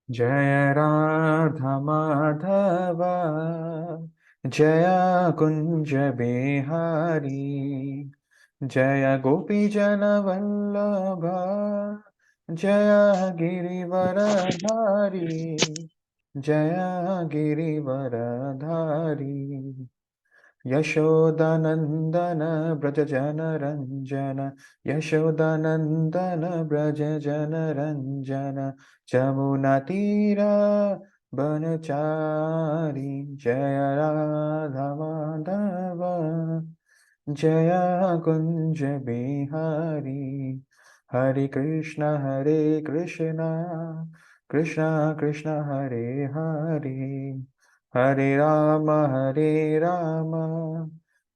जय राधा माधव, जय कुंज बिहारी, जय गोपी जन वल्लभ, जय गिरिवरधारी, जय गिरिवरधारी। यशोदानंदन व्रज जन रंजन, यशोदानंदन व्रज जन रंजन, जमुना तीरा बनचारी। जय राधा माधव, जय कुंज बिहारी। हरे कृष्ण कृष्ण कृष्ण हरे हरे, हरे राम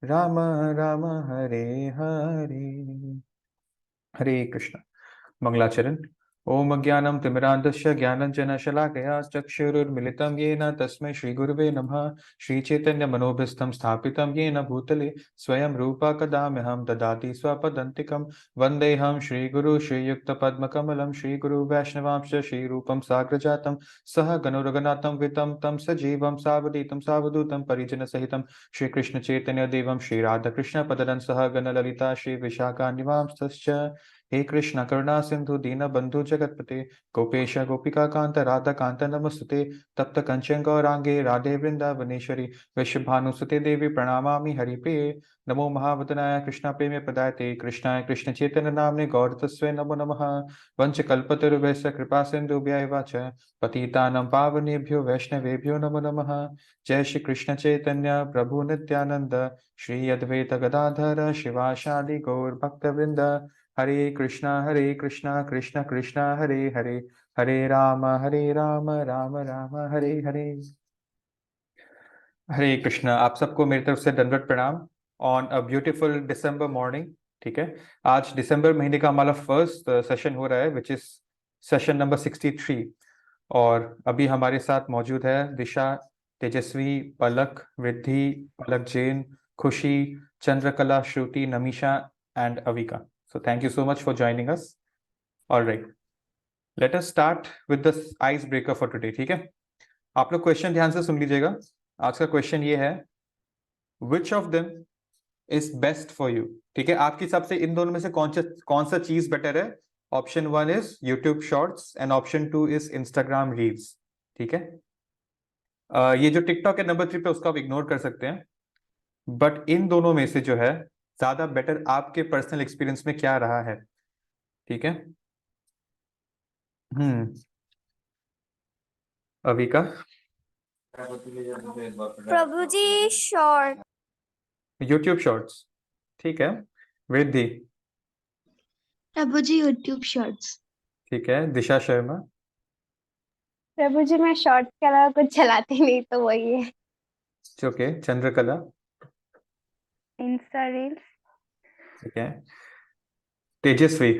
राम राम हरे हरे। हरे कृष्ण। मंगलाचरण। ओम अज्ञानं तिमिरान्धस्य ज्ञानञ्जनशलाकया चक्षुरुन्मिलितं येन तस्मै श्रीगुरुवे नमः। श्रीचैतन्यमनोभीष्टं स्थापितं येन भूतले स्वयं रूपा कदा मह्यं ददाति स्वपदान्तिकं। वन्देऽहं श्रीगुरु श्रीयुक्तपद्मकमलं श्रीगुरु वैष्णवांश्च श्रीरूपं साग्रजातं सहगणो रघुनाथं वितं तं सजीवं सावधूतं सावधूतं परिजनसहितं श्रीकृष्णचैतन्यदेवं श्रीराधाकृष्णपदं सहगणललिता श्रीविशाखान्निवांश्च। हे कृष्ण करुणा सिंधु दीन बंधु जगतपते, गोपेश गोपिका कांत राधा कांत नमस्तुते। तप्त कंचन गौरांगे राधे वृंदावनेश्वरी, वृषभानुसुते देवी प्रणमामि हरिप्रिये। नमो महावदनाय कृष्ण प्रेमे प्रदायते, कृष्णाय कृष्ण चैतन्य नाम्ने गौरतस्वे नमो नमः। वंश कल्पतरुभ्यश्च कृपा सिन्धुभ्यैव च पतितानां पावनेभ्यो वैष्णवेभ्यो नमो नमः। जय श्री कृष्ण चैतन्य प्रभु नित्यानंद, श्री अद्वैत गदाधर शिवासादि गौर भक्तवृंद। हरे कृष्णा कृष्ण कृष्ण हरे हरे, हरे राम राम राम हरे हरे। हरे कृष्ण। आप सबको मेरी तरफ से दंडवत प्रणाम on a beautiful December morning. ठीक है, आज दिसंबर महीने का हमारा फर्स्ट सेशन हो रहा है विच इज सेशन नंबर 63। और अभी हमारे साथ मौजूद है दिशा, तेजस्वी, पलक, Riddhi, Palak Jain, Khushi, Chandrakala, Shruti, Namisha and Avika. So thank you so much for joining us. All right, let us start with the ice breaker for today. ठीक है, आप लोग क्वेश्चन ध्यान से सुन लीजिएगा। आज का क्वेश्चन ये है, which of them is best for you? ठीक है, आपके हिसाब से इन दोनों में से कौन सा चीज बेटर है? Option 1 is YouTube shorts and option 2 is Instagram reels. ठीक है, ये जो टिकटॉक है नंबर 3 पे, उसको आप इग्नोर कर सकते हैं। बट इन दोनों में से जो है ज्यादा बेटर आपके पर्सनल एक्सपीरियंस में क्या रहा है? ठीक है, अविका। प्रभु जी शॉर्ट। YouTube shorts. ठीक है, वृद्धि। प्रभु जी यूट्यूब शॉर्ट्स। ठीक है, दिशा शर्मा। प्रभु जी मैं शॉर्ट के अलावा कुछ चलाती नहीं तो वही है। ओके, चंद्रकला। Insta reels. ठीक है, तेजस्वी।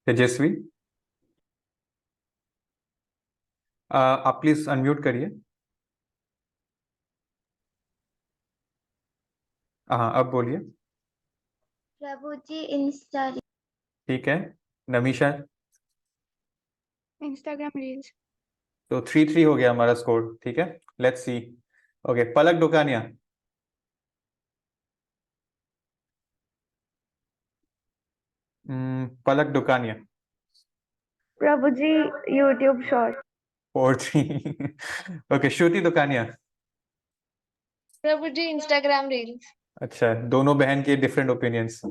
तेजस्वी, आप प्लीज अनम्यूट करिए। हाँ, अब बोलिए। प्रभु जी इंस्टा ठीक है, नमीशा। Instagram reels. तो 3-3 हो गया हमारा स्कोर। ठीक है, let's see. Okay, Palak Dukania. Palak Dukania. Prabhu ji YouTube short. 4-3। Okay, Shruti Dukania. Prabhu ji Instagram reels. अच्छा, दोनों बहन के डिफरेंट ओपिनियंस।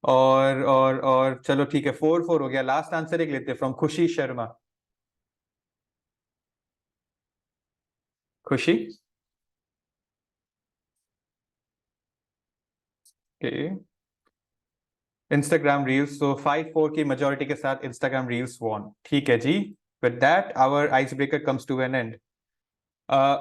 और चलो ठीक है, 4-4 हो गया। लास्ट आंसर एक लेते हैं फ्रॉम खुशी शर्मा। खुशी। Instagram reels. तो 5-4 की मेजोरिटी के साथ इंस्टाग्राम रील्स वॉन। ठीक है जी, with that our ice breaker comes to an end.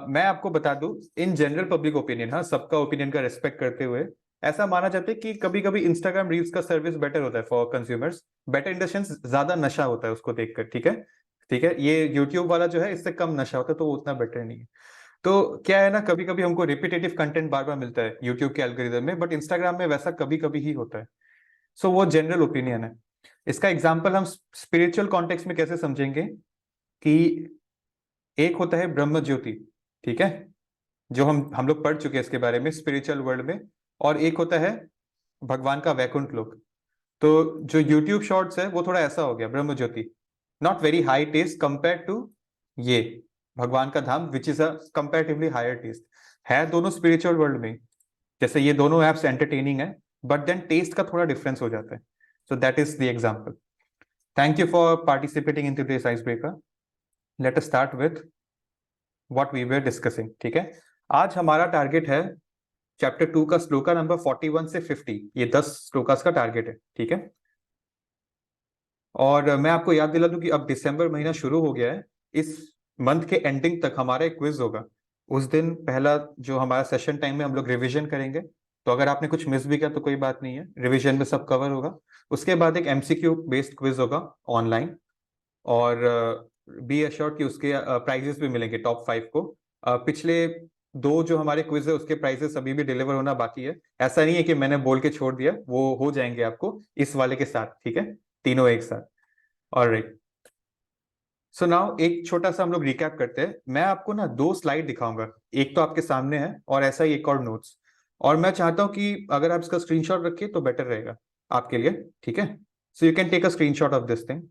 मैं आपको बता दूं, इन जनरल पब्लिक ओपिनियन, हाँ सबका ओपिनियन का रिस्पेक्ट करते हुए, ऐसा माना जाता है कि कभी कभी इंस्टाग्राम रील्स का सर्विस बेटर होता है for consumers. Better in the sense ज्यादा नशा होता है उसको देखकर। ठीक है, ठीक है, ये यूट्यूब वाला जो है इससे कम नशा होता है, तो वो उतना बेटर नहीं है। तो क्या है ना, कभी कभी हमको रिपीटेटिव कंटेंट बार बार मिलता है यूट्यूब के एल्गोरिदम में, बट इंस्टाग्राम में वैसा कभी कभी ही होता है। सो वो जनरल ओपिनियन है। इसका एग्जाम्पल हम स्पिरिचुअल कॉन्टेक्स्ट में कैसे समझेंगे कि एक होता है ब्रह्म ज्योति, ठीक है, जो हम लोग पढ़ चुके हैं इसके बारे में स्पिरिचुअल वर्ल्ड में, और एक होता है भगवान का वैकुंठ लोक। तो जो यूट्यूब शॉर्ट्स है वो थोड़ा ऐसा हो गया, Brahma Jyoti, not very high taste compare to ये भगवान का धाम which is a comparatively higher taste. है दोनों स्पिरिचुअल वर्ल्ड में, जैसे ये दोनों एप्स एंटरटेनिंग है, बट देन टेस्ट का थोड़ा डिफरेंस हो जाता है। So that is the example. Thank you for participating in today's ice breaker. Let us start with what we were discussing, ठीक है। आज हमारा टारगेट है चैप्टर 2 का श्लोका नंबर 41 से 50, ये 10 श्लोकास का टारगेट है, ठीक है। और मैं आपको याद दिला दूं कि अब दिसंबर महीना शुरू हो गया है। इस मंथ के एंडिंग तक हमारा एक क्विज होगा। उस दिन पहला जो हमारा सेशन टाइम में हम लोग रिवीजन करेंगे, तो अगर आपने कुछ मिस भी किया तो कोई बात नहीं है, रिवीजन में सब कवर होगा। उसके बाद एक एमसीक्यू बेस्ड क्विज होगा ऑनलाइन, और बी अश्योर्ड कि उसके प्राइजेस भी मिलेंगे टॉप 5 को। पिछले 2 जो हमारे क्विज है उसके प्राइजेस अभी भी डिलीवर होना बाकी है। ऐसा नहीं है कि मैंने बोल के छोड़ दिया, वो हो जाएंगे आपको इस वाले के साथ, ठीक है, तीनों एक साथ। ऑलराइट, सो नाउ एक छोटा सा हम लोग रिकैप करते हैं। मैं आपको ना 2 स्लाइड दिखाऊंगा, एक तो आपके सामने है और ऐसा ही एक और नोट्स, और मैं चाहता हूं कि अगर आप इसका स्क्रीनशॉट रखिए तो बेटर रहेगा आपके लिए, ठीक है। So you can take a screenshot of this thing.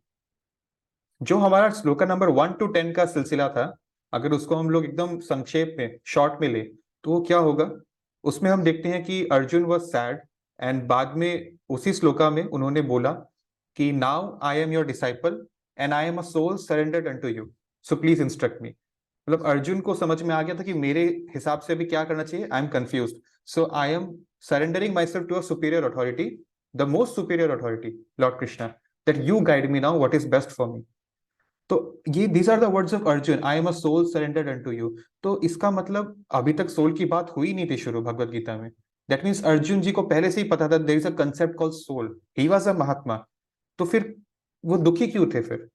जो हमारा श्लोका नंबर 1 to 10 का सिलसिला था, अगर उसको हम लोग एकदम संक्षेप में शॉर्ट में ले तो वो क्या होगा। उसमें हम देखते हैं कि अर्जुन वॉज सैड, एंड बाद में उसी श्लोका में उन्होंने बोला कि now I am your disciple and I am a soul surrendered unto you, so please instruct me. मतलब अर्जुन को समझ में आ गया था कि मेरे हिसाब से अभी क्या करना चाहिए, I am confused, so I am surrendering myself to a superior authority, the most superior authority, lord Krishna, that you guide me now what is best for me. तो ये these are the words of Arjun, I am a soul surrendered unto you. तो इसका मतलब अभी तक soul की बात हुई नहीं थी शुरू भगवत गीता में। दैट मीन्स अर्जुन जी को पहले से ही पता था there is a concept called soul, he was a mahatma. तो फिर वो दुखी क्यों थे फिर?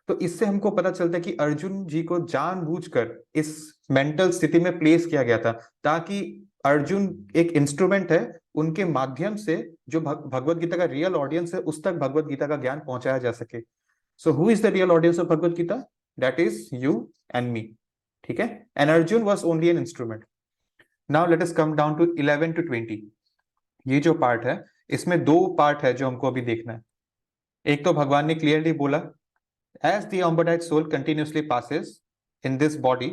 तो इससे हमको पता चलता है कि अर्जुन जी को जानबूझकर इस मेंटल स्थिति में प्लेस किया गया था, ताकि अर्जुन एक इंस्ट्रूमेंट है, उनके माध्यम से जो भगवत गीता का रियल ऑडियंस है उस तक भगवत गीता का ज्ञान पहुंचाया जा सके। So who is the real audience of Bhagavad Gita? That is you and me. ठीक है? And Arjun was only an instrument. Now let us come down to 11 to 20. ये जो पार्ट है, इसमें 2 पार्ट है जो हमको अभी देखना है। एक तो भगवान ने क्लियरली बोला, as the embodied soul continuously passes in this body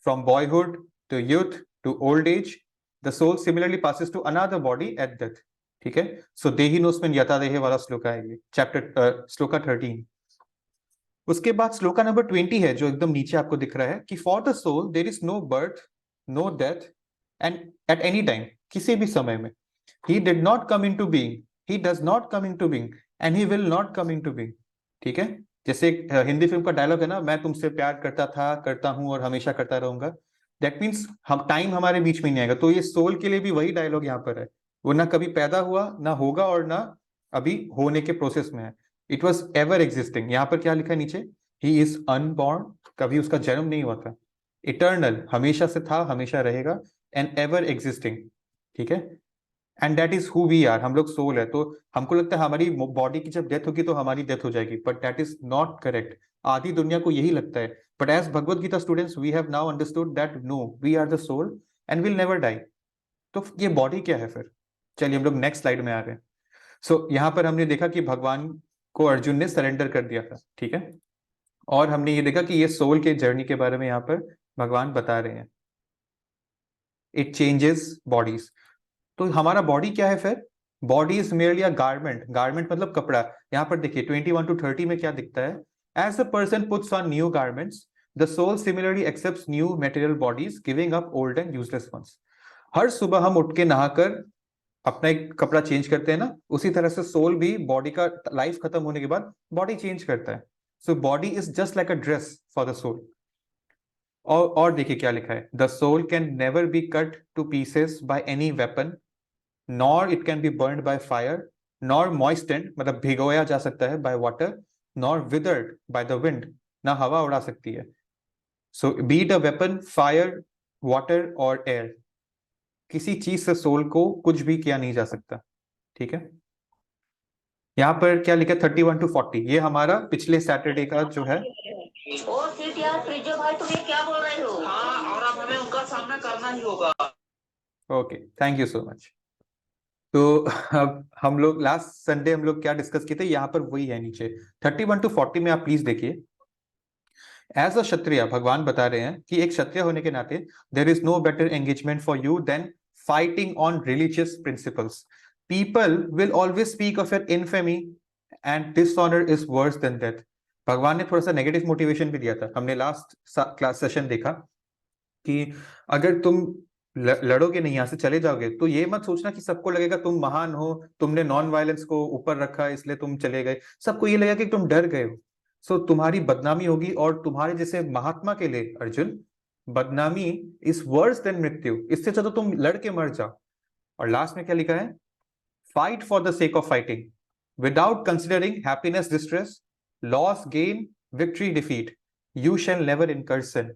from boyhood to youth to old age, the soul similarly passes to another body at death. ठीक है? So देहिनोस्मिन् यथा देहे वाला श्लोका है ये, चैप्टर श्लोका 13। उसके बाद श्लोका नंबर 20 है जो एकदम नीचे आपको दिख रहा है कि for the soul there is no birth no death and at any time, किसी भी समय में, he did not come into being, he does not come into being and he will not come into being. ठीक है, जैसे एक Hindi film का dialogue है ना, मैं तुमसे प्यार करता था, करता हूं और हमेशा करता रहूंगा। दैट मीन्स हम टाइम हमारे बीच में नहीं आएगा। तो ये सोल के लिए भी वही डायलॉग यहाँ पर है, वो ना कभी पैदा हुआ, ना होगा, और ना अभी होने के प्रोसेस में है। It was ever existing. यहाँ पर क्या लिखा है नीचे, ही इज अनबॉर्न, कभी उसका जन्म नहीं हुआ था, इटर्नल, हमेशा से था, हमेशा रहेगा, एंड एवर एग्जिस्टिंग। ठीक है, and that is who we are. हम लोग सोल है, तो हमको लगता है हमारी बॉडी की जब डेथ होगी तो हमारी डेथ हो जाएगी, but that is not correct. आधी दुनिया को यही लगता है, but as Bhagavad Gita students we have now understood that no, we are the soul and will never die. तो ये बॉडी क्या है फिर? चलिए हम लोग नेक्स्ट स्लाइड में आ रहे हैं। सो यहाँ पर हमने देखा कि भगवान को अर्जुन ने सरेंडर कर दिया था, ठीक है, और हमने ये देखा कि ये सोल के जर्नी के बारे में यहाँ पर भगवान बता रहे हैं, इट चेंजेस बॉडीज। तो हमारा बॉडी क्या है फिर? Body is merely a garment, garment मतलब कपड़ा। यहाँ पर देखिए 21 to 30 में क्या दिखता है, as a person puts on new garments the soul similarly accepts new material bodies giving up old and useless ones. हर सुबह हम उठ के नहाकर अपना एक कपड़ा चेंज करते हैं ना, उसी तरह से सोल भी बॉडी का लाइफ खत्म होने के बाद बॉडी चेंज करता है। So body is just like a dress for the soul. और देखिए क्या लिखा है, the soul can never be cut to pieces by any weapon, nor it can be burned by fire, nor moistened मतलब भिगोया जा सकता है by water, nor withered by the wind, ना हवा उड़ा सकती है। So be the weapon, fire, water और एयर, किसी चीज से सोल को कुछ भी किया नहीं जा सकता। ठीक है, यहाँ पर क्या लिखा है 31 to 40, ये हमारा पिछले सैटरडे का जो है। ओ सीट यार प्रिजो भाई, तुम ये क्या बोल रहे हो? हाँ, और अब हमें उनका सामना करना ही होगा। Okay, thank you so much. तो अब हम लोग लास्ट संडे हम लोग क्या डिस्कस किए थे, यहाँ पर वही है नीचे 31 to 40 में, आप प्लीज देखिए। एज अ क्षत्रिय, भगवान बता रहे हैं कि एक क्षत्रिय होने के नाते there is no better engagement for you than fighting on religious principles. People will always speak of your infamy and dishonour is worse than death. भगवान ने थोड़ा सा नेगेटिव मोटिवेशन भी दिया था। हमने लास्ट क्लास सेशन देखा कि अगर तुम लड़ोगे नहीं, यहां से चले जाओगे, तो ये मत सोचना कि सबको लगेगा तुम महान हो, तुमने नॉन वायलेंस को ऊपर रखा इसलिए तुम चले गए। सबको ये लगेगा कि तुम डर गए हो, सो तुम्हारी बदनामी होगी। और तुम्हारे जैसे महात्मा के लिए अर्जुन, बदनामी इज वर्स देन मृत्यु। इससे अच्छा तो तुम लड़ के मर जाओ। और लास्ट में क्या लिखा है, fight for the sake of fighting without considering happiness distress, loss gain, victory defeat, you shall never इनकर सिन।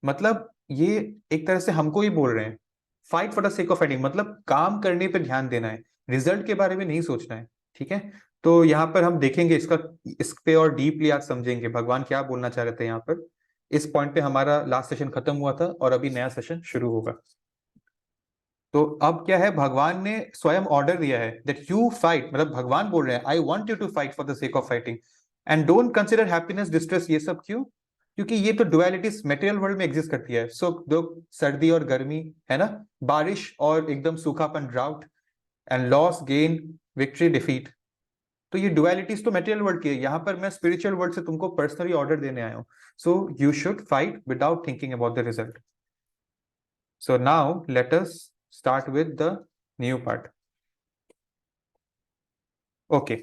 मतलब ये एक तरह से हमको ही बोल रहे हैं, fight for the sake of fighting, मतलब काम करने पे ध्यान देना है, रिजल्ट के बारे में नहीं सोचना है। ठीक है, तो यहाँ पर हम देखेंगे इसका, इस पे और डीपली आज समझेंगे भगवान क्या बोलना चाह रहे थे यहाँ पर। इस पॉइंट पे हमारा लास्ट सेशन खत्म हुआ था और अभी नया सेशन शुरू होगा। तो अब क्या है, भगवान ने स्वयं ऑर्डर दिया है दैट यू फाइट, मतलब भगवान बोल रहे हैं I want you to fight for the sake of fighting and don't consider happiness distress. ये सब क्यों? क्योंकि ये तो डुअलिटीज मटेरियल वर्ल्ड में एग्जिस्ट करती है। सो दो, सर्दी और गर्मी है ना, बारिश और एकदम सूखापन drought, and loss gain, victory defeat. तो ये डुअलिटीज तो मटेरियल वर्ल्ड की है। यहाँ पर मैं स्पिरिचुअल वर्ल्ड से तुमको पर्सनली ऑर्डर देने आया हूँ। So you should fight without thinking about the result. So now let us start with the new part. Okay,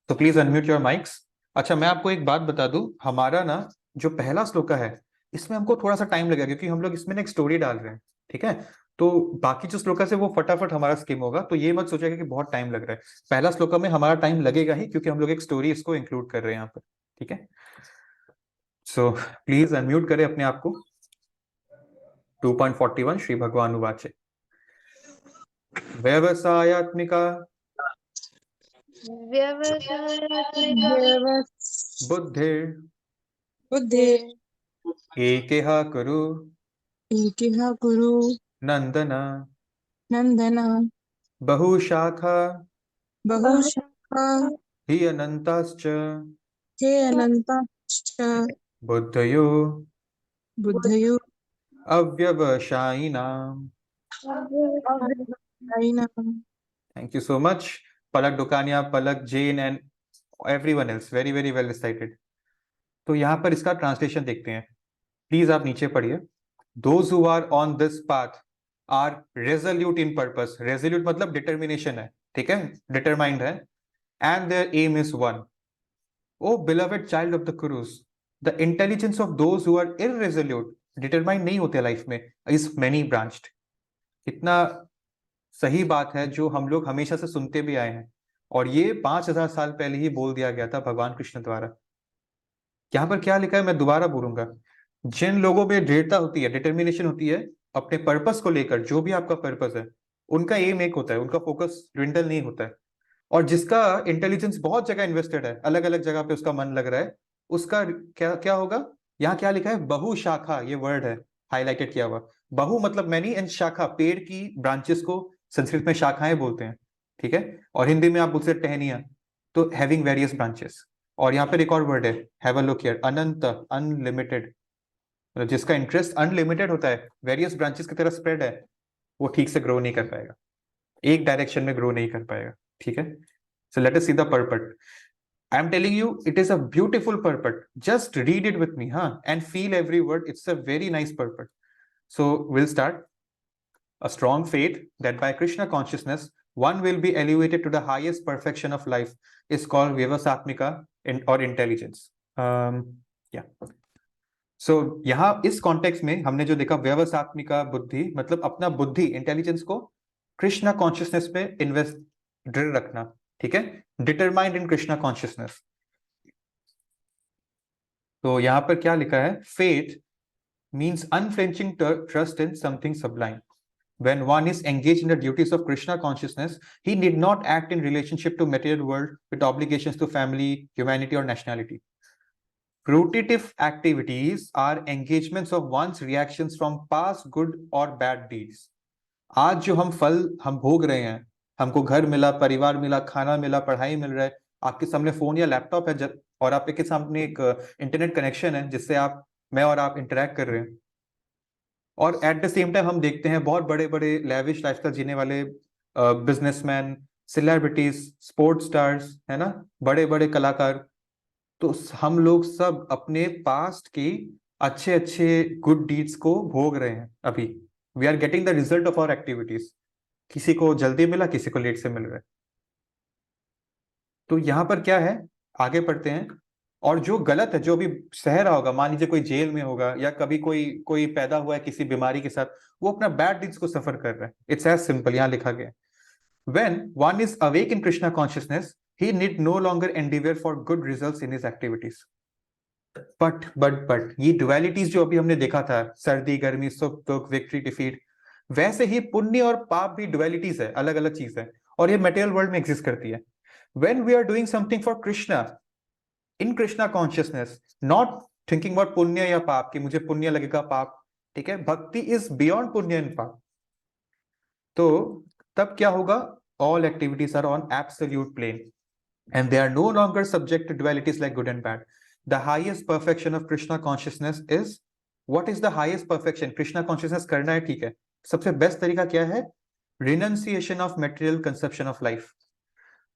so please unmute your mics. अच्छा, मैं आपको एक बात बता दूं, हमारा ना जो पहला श्लोका है इसमें हमको थोड़ा सा टाइम लगेगा क्योंकि हम लोग इसमें ना एक स्टोरी डाल रहे हैं। ठीक है, तो बाकी जो श्लोका से वो फटाफट हमारा स्किम होगा, तो ये मत सोचेगा कि बहुत टाइम लग रहा है। पहला श्लोका में हमारा टाइम लगेगा ही क्योंकि हम लोग एक स्टोरी इसको इंक्लूड कर रहे हैं यहाँ पर। ठीक है, सो प्लीज अनम्यूट करें अपने आप को। 2.41 श्री भगवान उवाचे व्यवसायात्मिका बुद्धिर एकेह कुरु नंदन बहुशाखा हि अनंताश्च बुद्धयो अव्यवसायिनाम्। Thank you so much Palak Dukania, Palak Jain and everyone else, very very well recited. तो यहाँ पर इसका ट्रांसलेशन देखते हैं, प्लीज आप नीचे पढ़िए। Those who are on this path are resolute in purpose. Resolute मतलब डिटर्मिनेशन है, ठीक है, डिटरमाइंड है, and their aim is one. O beloved child of the Kurus, the intelligence of those who are irresolute, determined नहीं होते life में, is many branched. कितना सही बात है जो हम लोग हमेशा से सुनते भी आए हैं, और ये 5000 साल पहले ही बोल दिया गया था भगवान कृष्ण द्वारा। यहाँ पर क्या लिखा है मैं दोबारा बोलूंगा, जिन लोगों में दृढ़ता होती है, डिटर्मिनेशन होती है अपने पर्पस को लेकर, जो भी आपका पर्पस है उनका एम एक होता है, उनका फोकस ट्विंडल नहीं होता है। और जिसका इंटेलिजेंस बहुत जगह इन्वेस्टेड है, अलग अलग जगह पे उसका मन लग रहा है, उसका क्या क्या होगा। यहाँ क्या लिखा है, बहु शाखा, ये वर्ड है हाईलाइटेड किया हुआ। बहु मतलब मैनी, एंड शाखा पेड़ की ब्रांचेस को संस्कृत में शाखाएं बोलते हैं। ठीक है, और हिंदी में आप बोलते हैं टहनियां, तो हैविंग वेरियस ब्रांचेस। और यहाँ पर एक और वर्ड है, have a look here, Anant, unlimited, जिसका इंटरेस्ट अनलिमिटेड होता है, वेरियस ब्रांचेस की तरह स्प्रेड है, वो ठीक से ग्रो नहीं कर पाएगा, एक डायरेक्शन में ग्रो नहीं कर पाएगा। ठीक है, so let us see the purport. I am telling you it is a beautiful purport, just read it with me, हाँ, and feel every word, it's a very nice purport. So will start. A strong faith that by Krishna consciousness one will be elevated to the highest perfection of life is called Vyavasatmika or intelligence. Yeah. So यहाँ इस context में हमने जो देखा, व्यवसात्मिका बुद्धि मतलब अपना बुद्धि, इंटेलिजेंस को कृष्णा कॉन्शियसनेस पे इन्वेस्ट, दृढ़ रखना। ठीक है, डिटरमाइंड इन कृष्णा कॉन्शियसनेस। तो यहाँ पर क्या लिखा है, faith means unflinching trust in something sublime. When one is engaged in the duties of Krishna consciousness, he need not act in relationship to material world with obligations to family, humanity or nationality. Fruitive activities are engagements of one's reactions from past good or bad deeds. आज जो हम फल हम भोग रहे हैं, हमको घर मिला, परिवार मिला, खाना मिला, पढ़ाई मिल रहा है, आपके सामने फोन या लैपटॉप है और आपके सामने एक इंटरनेट कनेक्शन है जिससे मैं और आप इंटरेक्ट कर रहे हैं, और एट द सेम टाइम हम देखते हैं बहुत बड़े बड़े लैविश लाइफस्टाइल जीने वाले बिजनेसमैन, सेलिब्रिटीज, स्पोर्ट्स स्टार्स, है ना, बड़े बड़े कलाकार, तो हम लोग सब अपने पास्ट की अच्छे अच्छे गुड डीड्स को भोग रहे हैं अभी. We are getting the result of our activities. किसी को जल्दी मिला, किसी को लेट से मिल रहा है. तो यहाँ पर क्या है, आगे पढ़ते हैं. और जो गलत है, जो भी सह रहा होगा, मान लीजिए कोई जेल में होगा या कभी कोई पैदा हुआ है किसी बीमारी के साथ, वो अपना बैड डीड्स को सफर कर रहा है. इट्स एज सिंपल, यहाँ लिखा गया. When one is awake in Krishna consciousness, he need no longer endeavor for good results in his activities. But ये dualities जो अभी हमने देखा था, सर्दी गर्मी, सुख दुख, विक्ट्री डिफीट, वैसे ही पुण्य और पाप भी dualities है, अलग अलग चीज है, और ये material world में exist करती है. When we are doing something for Krishna, in Krishna consciousness, not thinking about पुण्य या पाप कि मुझे पुण्य लगेगा पाप, ठीक है, भक्ति is beyond पुण्य एंड पाप. तो तब क्या होगा, all activities are on absolute plane and they are no longer subject to dualities like good and bad. The highest perfection of Krishna consciousness is, what is the highest perfection? Krishna consciousness करना है, ठीक है, सबसे best तरीका क्या है? Renunciation of material conception of life.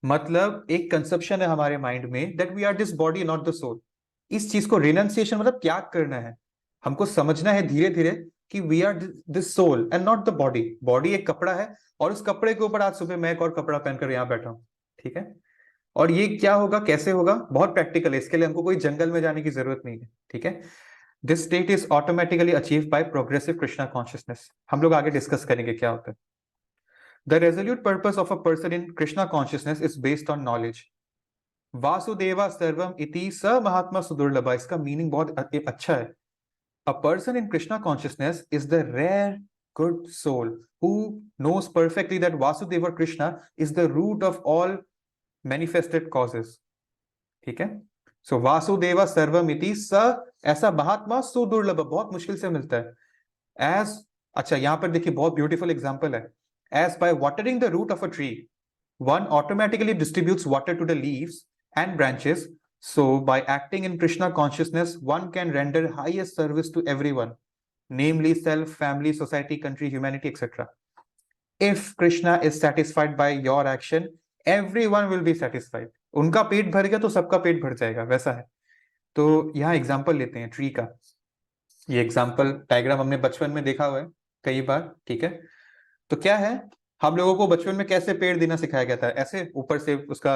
मतलब एक कंसेप्शन है हमारे माइंड में that we are this body not the soul. इस चीज को renunciation मतलब त्याग करना है. हमको समझना है धीरे धीरे कि we are this soul and not the body. Body एक कपड़ा है और उस कपड़े के ऊपर आज सुबह मैं एक और कपड़ा पहनकर यहाँ बैठा हूँ, ठीक है. और ये क्या होगा, कैसे होगा, बहुत प्रैक्टिकल है, इसके लिए हमको कोई जंगल में जाने की जरूरत नहीं है, ठीक है. This state is automatically achieve by progressive Krishna consciousness. हम लोग आगे डिस्कस करेंगे क्या होता है. The resolute purpose of a person in Krishna consciousness is based on knowledge. Vasudeva सर्वम इति स महात्मा सुदुर्लभा. इसका मीनिंग बहुत अच्छा है. A person in Krishna consciousness is the rare good soul who knows perfectly that Vasudeva Krishna is the root of all manifested causes. ठीक है. So Vasudeva Sarvamiti स, ऐसा महात्मा सुदुर्लभ, बहुत मुश्किल से मिलता है. As, अच्छा यहाँ पर देखिए बहुत ब्यूटीफुल एग्जांपल है. As by watering the root of a tree, one automatically distributes water to the leaves and branches. So, by acting in Krishna consciousness, one can render highest service to everyone, namely self, family, society, country, humanity, etc. If Krishna is satisfied by your action, everyone will be satisfied. उनका पेट भर गया तो सबका पेट भर जाएगा, वैसा है. तो यहाँ एग्जाम्पल लेते हैं ट्री का. ये एग्जाम्पल डायग्राम हमने बचपन में देखा हुआ है कई बार, ठीक है. तो क्या है, हम लोगों को बचपन में कैसे पेड़ देना सिखाया गया था, ऐसे ऊपर से उसका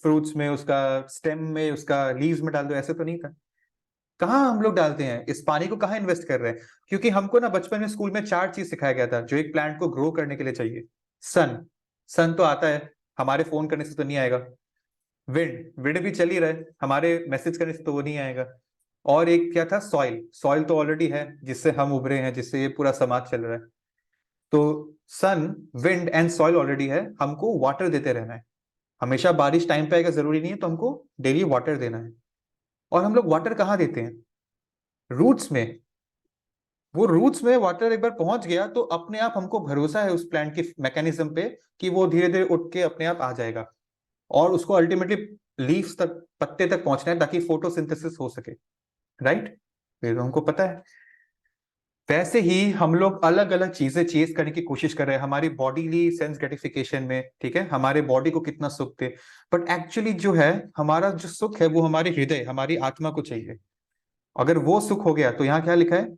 फ्रूट्स में, उसका स्टेम में, उसका लीव्स में डाल दो, ऐसे तो नहीं था. कहाँ हम लोग डालते हैं इस पानी को, कहाँ इन्वेस्ट कर रहे हैं? क्योंकि हमको ना बचपन में स्कूल में 4 चीज सिखाया गया था जो एक प्लांट को ग्रो करने के लिए चाहिए. सन तो आता है, हमारे फोन करने से तो नहीं आएगा. विंड भी चल ही रहा है, हमारे मैसेज करने से तो वो नहीं आएगा. और एक क्या था, सॉइल तो ऑलरेडी है जिससे हम उभरे हैं, जिससे ये पूरा समाज चल रहा है. तो सन, विंड एंड सॉइल ऑलरेडी है, हमको वाटर देते रहना है. हमेशा बारिश टाइम पे आएगा जरूरी नहीं है, तो हमको डेली वाटर देना है. और हम लोग वाटर कहाँ देते हैं? रूट्स में. वो रूट्स में वाटर एक बार पहुंच गया तो अपने आप हमको भरोसा है उस प्लांट के मैकेनिज्म पे कि वो धीरे धीरे उठ के अपने आप आ जाएगा, और उसको अल्टीमेटली लीव्स तक, पत्ते तक पहुंचना है ताकि फोटोसिंथेसिस हो सके, राइट. फिर हमको पता है. वैसे ही हम लोग अलग अलग चीजें चेज करने की कोशिश कर रहे हैं हमारी बॉडीली सेंस ग्रेटिफिकेशन में, ठीक है, हमारे बॉडी को कितना सुख दे. बट एक्चुअली जो है, हमारा जो सुख है वो हमारे हृदय, हमारी आत्मा को चाहिए. अगर वो सुख हो गया तो यहाँ क्या लिखा है,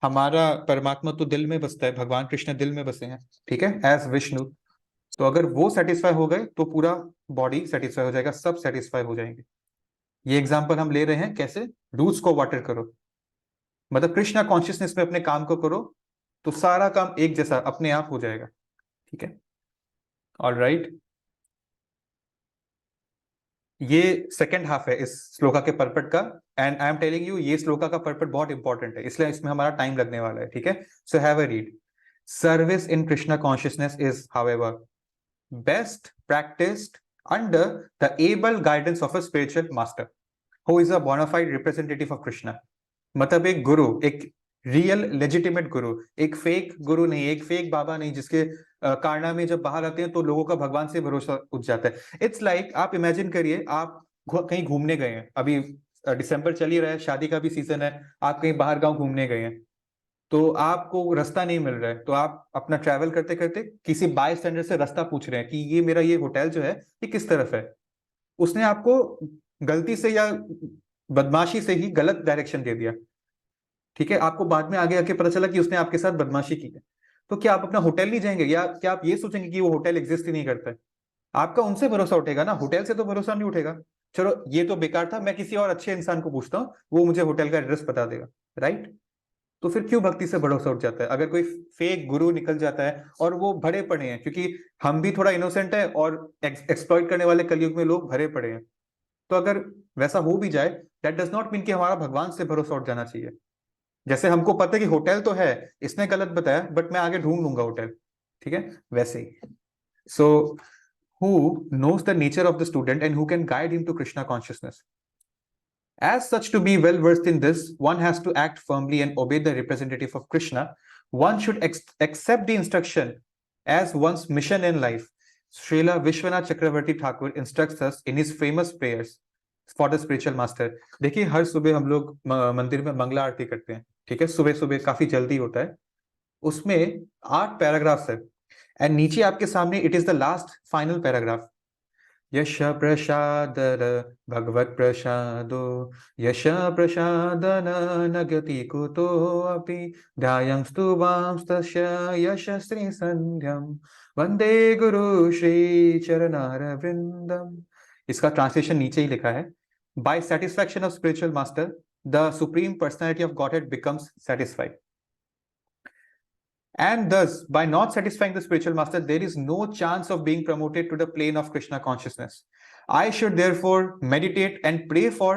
हमारा परमात्मा तो दिल में बसता है, भगवान कृष्ण दिल में बसे हैं, ठीक है, एज विष्णु. तो अगर वो सेटिस्फाई हो गए तो पूरा बॉडी सेटिस्फाई हो जाएगा, सब सेटिस्फाई हो जाएंगे. ये एग्जाम्पल हम ले रहे हैं कैसे, रूट्स को वाटर करो, मतलब कृष्णा कॉन्शियसनेस में अपने काम को करो तो सारा काम एक जैसा अपने आप हो जाएगा, ठीक है. ऑलराइट, ये सेकेंड हाफ है इस श्लोका के पर्पट का, and I am telling you ये श्लोका का पर्पट बहुत इंपॉर्टेंट है, इसलिए इसमें हमारा टाइम लगने वाला है, ठीक है. So have a read. Service in Krishna consciousness is, however, best practiced under the able guidance of a spiritual master who is a bona fide representative of Krishna. मतलब एक गुरु, एक रियल लेजिटिमेट गुरु, एक fake गुरु नहीं, एक fake बाबा नहीं जिसके कारनामे जब बाहर आते हैं तो लोगों का भगवान से भरोसा उठ जाता है। इट्स लाइक आप इमेजिन करिए, आप कहीं घूमने गए हैं, अभी दिसंबर चल ही रहा है, शादी का भी सीजन है, आप कहीं बाहर गांव घूमने गए हैं, तो आपको रास्ता नहीं मिल रहा है, तो आप अपना ट्रैवल करते करते किसी बाय स्टैंडर्ड से रास्ता पूछ रहे हैं कि ये मेरा ये होटल जो है ये किस तरफ है। उसने आपको गलती से या बदमाशी से ही गलत डायरेक्शन दे दिया, ठीक है, आपको बाद में आगे आके पता चला कि उसने आपके साथ बदमाशी की है, तो क्या आप अपना होटल नहीं जाएंगे, या क्या आप ये सोचेंगे कि वो होटल एग्जिस्ट ही नहीं करता है? आपका उनसे भरोसा उठेगा ना, होटल से तो भरोसा नहीं उठेगा। चलो ये तो बेकार था, मैं किसी और अच्छे इंसान को पूछता हूँ, वो मुझे होटल का एड्रेस बता देगा, राइट? तो फिर क्यों भक्ति से भरोसा उठ जाता है? अगर कोई फेक गुरु निकल जाता है और वो भरे पड़े हैं, क्योंकि हम भी थोड़ा इनोसेंट है और एक्सप्लॉइट करने वाले कलयुग में लोग भरे पड़े हैं, तो अगर वैसा हो भी जाए, दैट डज नॉट मीन कि हमारा भगवान से भरोसा उठ जाना चाहिए। जैसे हमको पता है कि होटल तो है, इसने गलत बताया, बट मैं आगे ढूंढ लूंगा होटल, ठीक है, वैसे ही। सो who knows the nature of the student and who can guide him to Krishna consciousness. As such, to be well versed in this, one has to act firmly and obey the representative of Krishna. One should accept the instruction as one's mission in life. Srila Vishwanath Chakravarti Thakur instructs us in his famous prayers for the spiritual master. देखिए, हर सुबह हम लोग मंदिर में मंगला आरती करते हैं, ठीक है, सुबह सुबह काफी जल्दी होता है, उसमें 8 पैराग्राफ्स है, एंड नीचे आपके सामने it is the last final paragraph. यश प्रसादर भगवत प्रसादो यश प्रसादन नगति कुतो अपि ध्यायं स्तुवांस्तस्य यश श्री संध्यम वंदे गुरु श्री चरणारविंदम। इसका ट्रांसलेशन नीचे ही लिखा है। By satisfaction of spiritual master the supreme personality of godhead becomes satisfied, and thus by not satisfying the spiritual master there is no chance of being promoted to the plane of Krishna consciousness. I should therefore meditate and pray for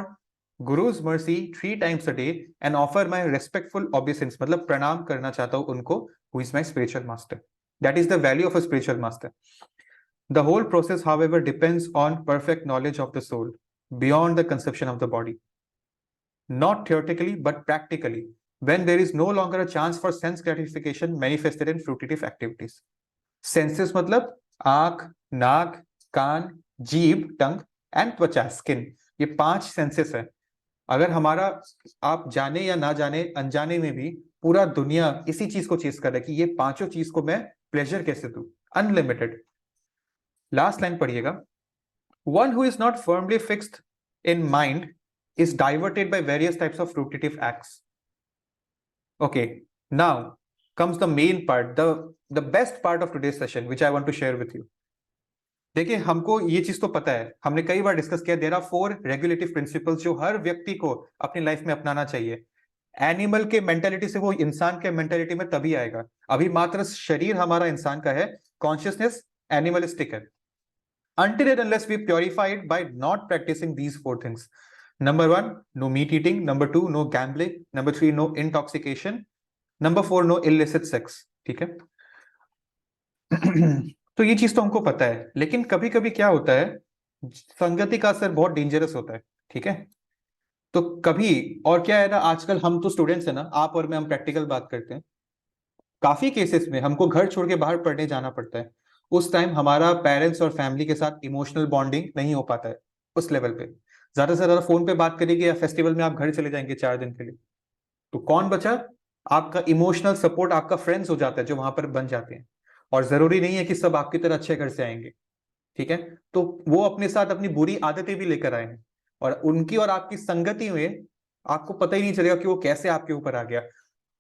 Guru's mercy 3 times a day and offer my respectful obeisance, मतलब प्रणाम करना चाहता हूं उनको, who is my spiritual master. That is the value of a spiritual master. The whole process, however, depends on perfect knowledge of the soul beyond the conception of the body, not theoretically but practically, when there is no longer a chance for sense gratification manifested in fruitive activities. Senses मतलब आंख, नाक, कान, जीभ, tongue and त्वचा, skin, ये 5 senses है। अगर हमारा, आप जाने या ना जाने, अनजाने में भी पूरा दुनिया इसी चीज को चेस कर रहा है कि ये 5 चीज को मैं प्लेजर कैसे दूं, अनलिमिटेड। लास्ट लाइन पढ़िएगा। One who is not firmly fixed in mind is diverted by various types of fruitive acts. Okay, now comes the main part, the best part of today's session, which I want to share with you. देखिए, हमको ये चीज तो पता है, हमने कई बार discuss किया, देयर आर 4 रेगुलेटिव प्रिंसिपल्स जो हर व्यक्ति को अपनी लाइफ में अपनाना चाहिए। एनिमल के मेंटालिटी से वो इंसान के मेंटालिटी में तभी आएगा, अभी मात्र शरीर हमारा इंसान का है, कॉन्शियसनेस एनिमलिस्टिक है। Until and unless we purify it by not practicing these 4 things. Number 1, no meat eating. Number 2, no gambling. Number 3, no intoxication. Number 4, no illicit sex. ठीक है? तो ये चीज तो हमको पता है, लेकिन कभी कभी क्या होता है, संगति का असर बहुत डेंजरस होता है, ठीक है? तो कभी, और क्या है ना, आजकल हम तो स्टूडेंट्स है ना, आप और मैं, हम प्रैक्टिकल बात करते हैं, काफी केसेस में हमको घर छोड़ के बाहर पढ़ने जाना पड़ता है। उस टाइम हमारा पेरेंट्स और फैमिली के साथ इमोशनल बॉन्डिंग नहीं हो पाता है उस लेवल पे, ज्यादा से ज्यादा फोन पे बात करेंगे या फेस्टिवल में आप घर चले जाएंगे 4 दिन के लिए, तो कौन बचा? आपका इमोशनल सपोर्ट, आपका फ्रेंड्स हो जाता है जो वहां पर बन जाते हैं, और जरूरी नहीं है कि सब आपकी तरह अच्छे घर से आएंगे, ठीक है? तो वो अपने साथ अपनी बुरी आदतें भी लेकर आए हैं, और उनकी और आपकी संगति में आपको पता ही नहीं चलेगा कि वो कैसे आपके ऊपर आ गया।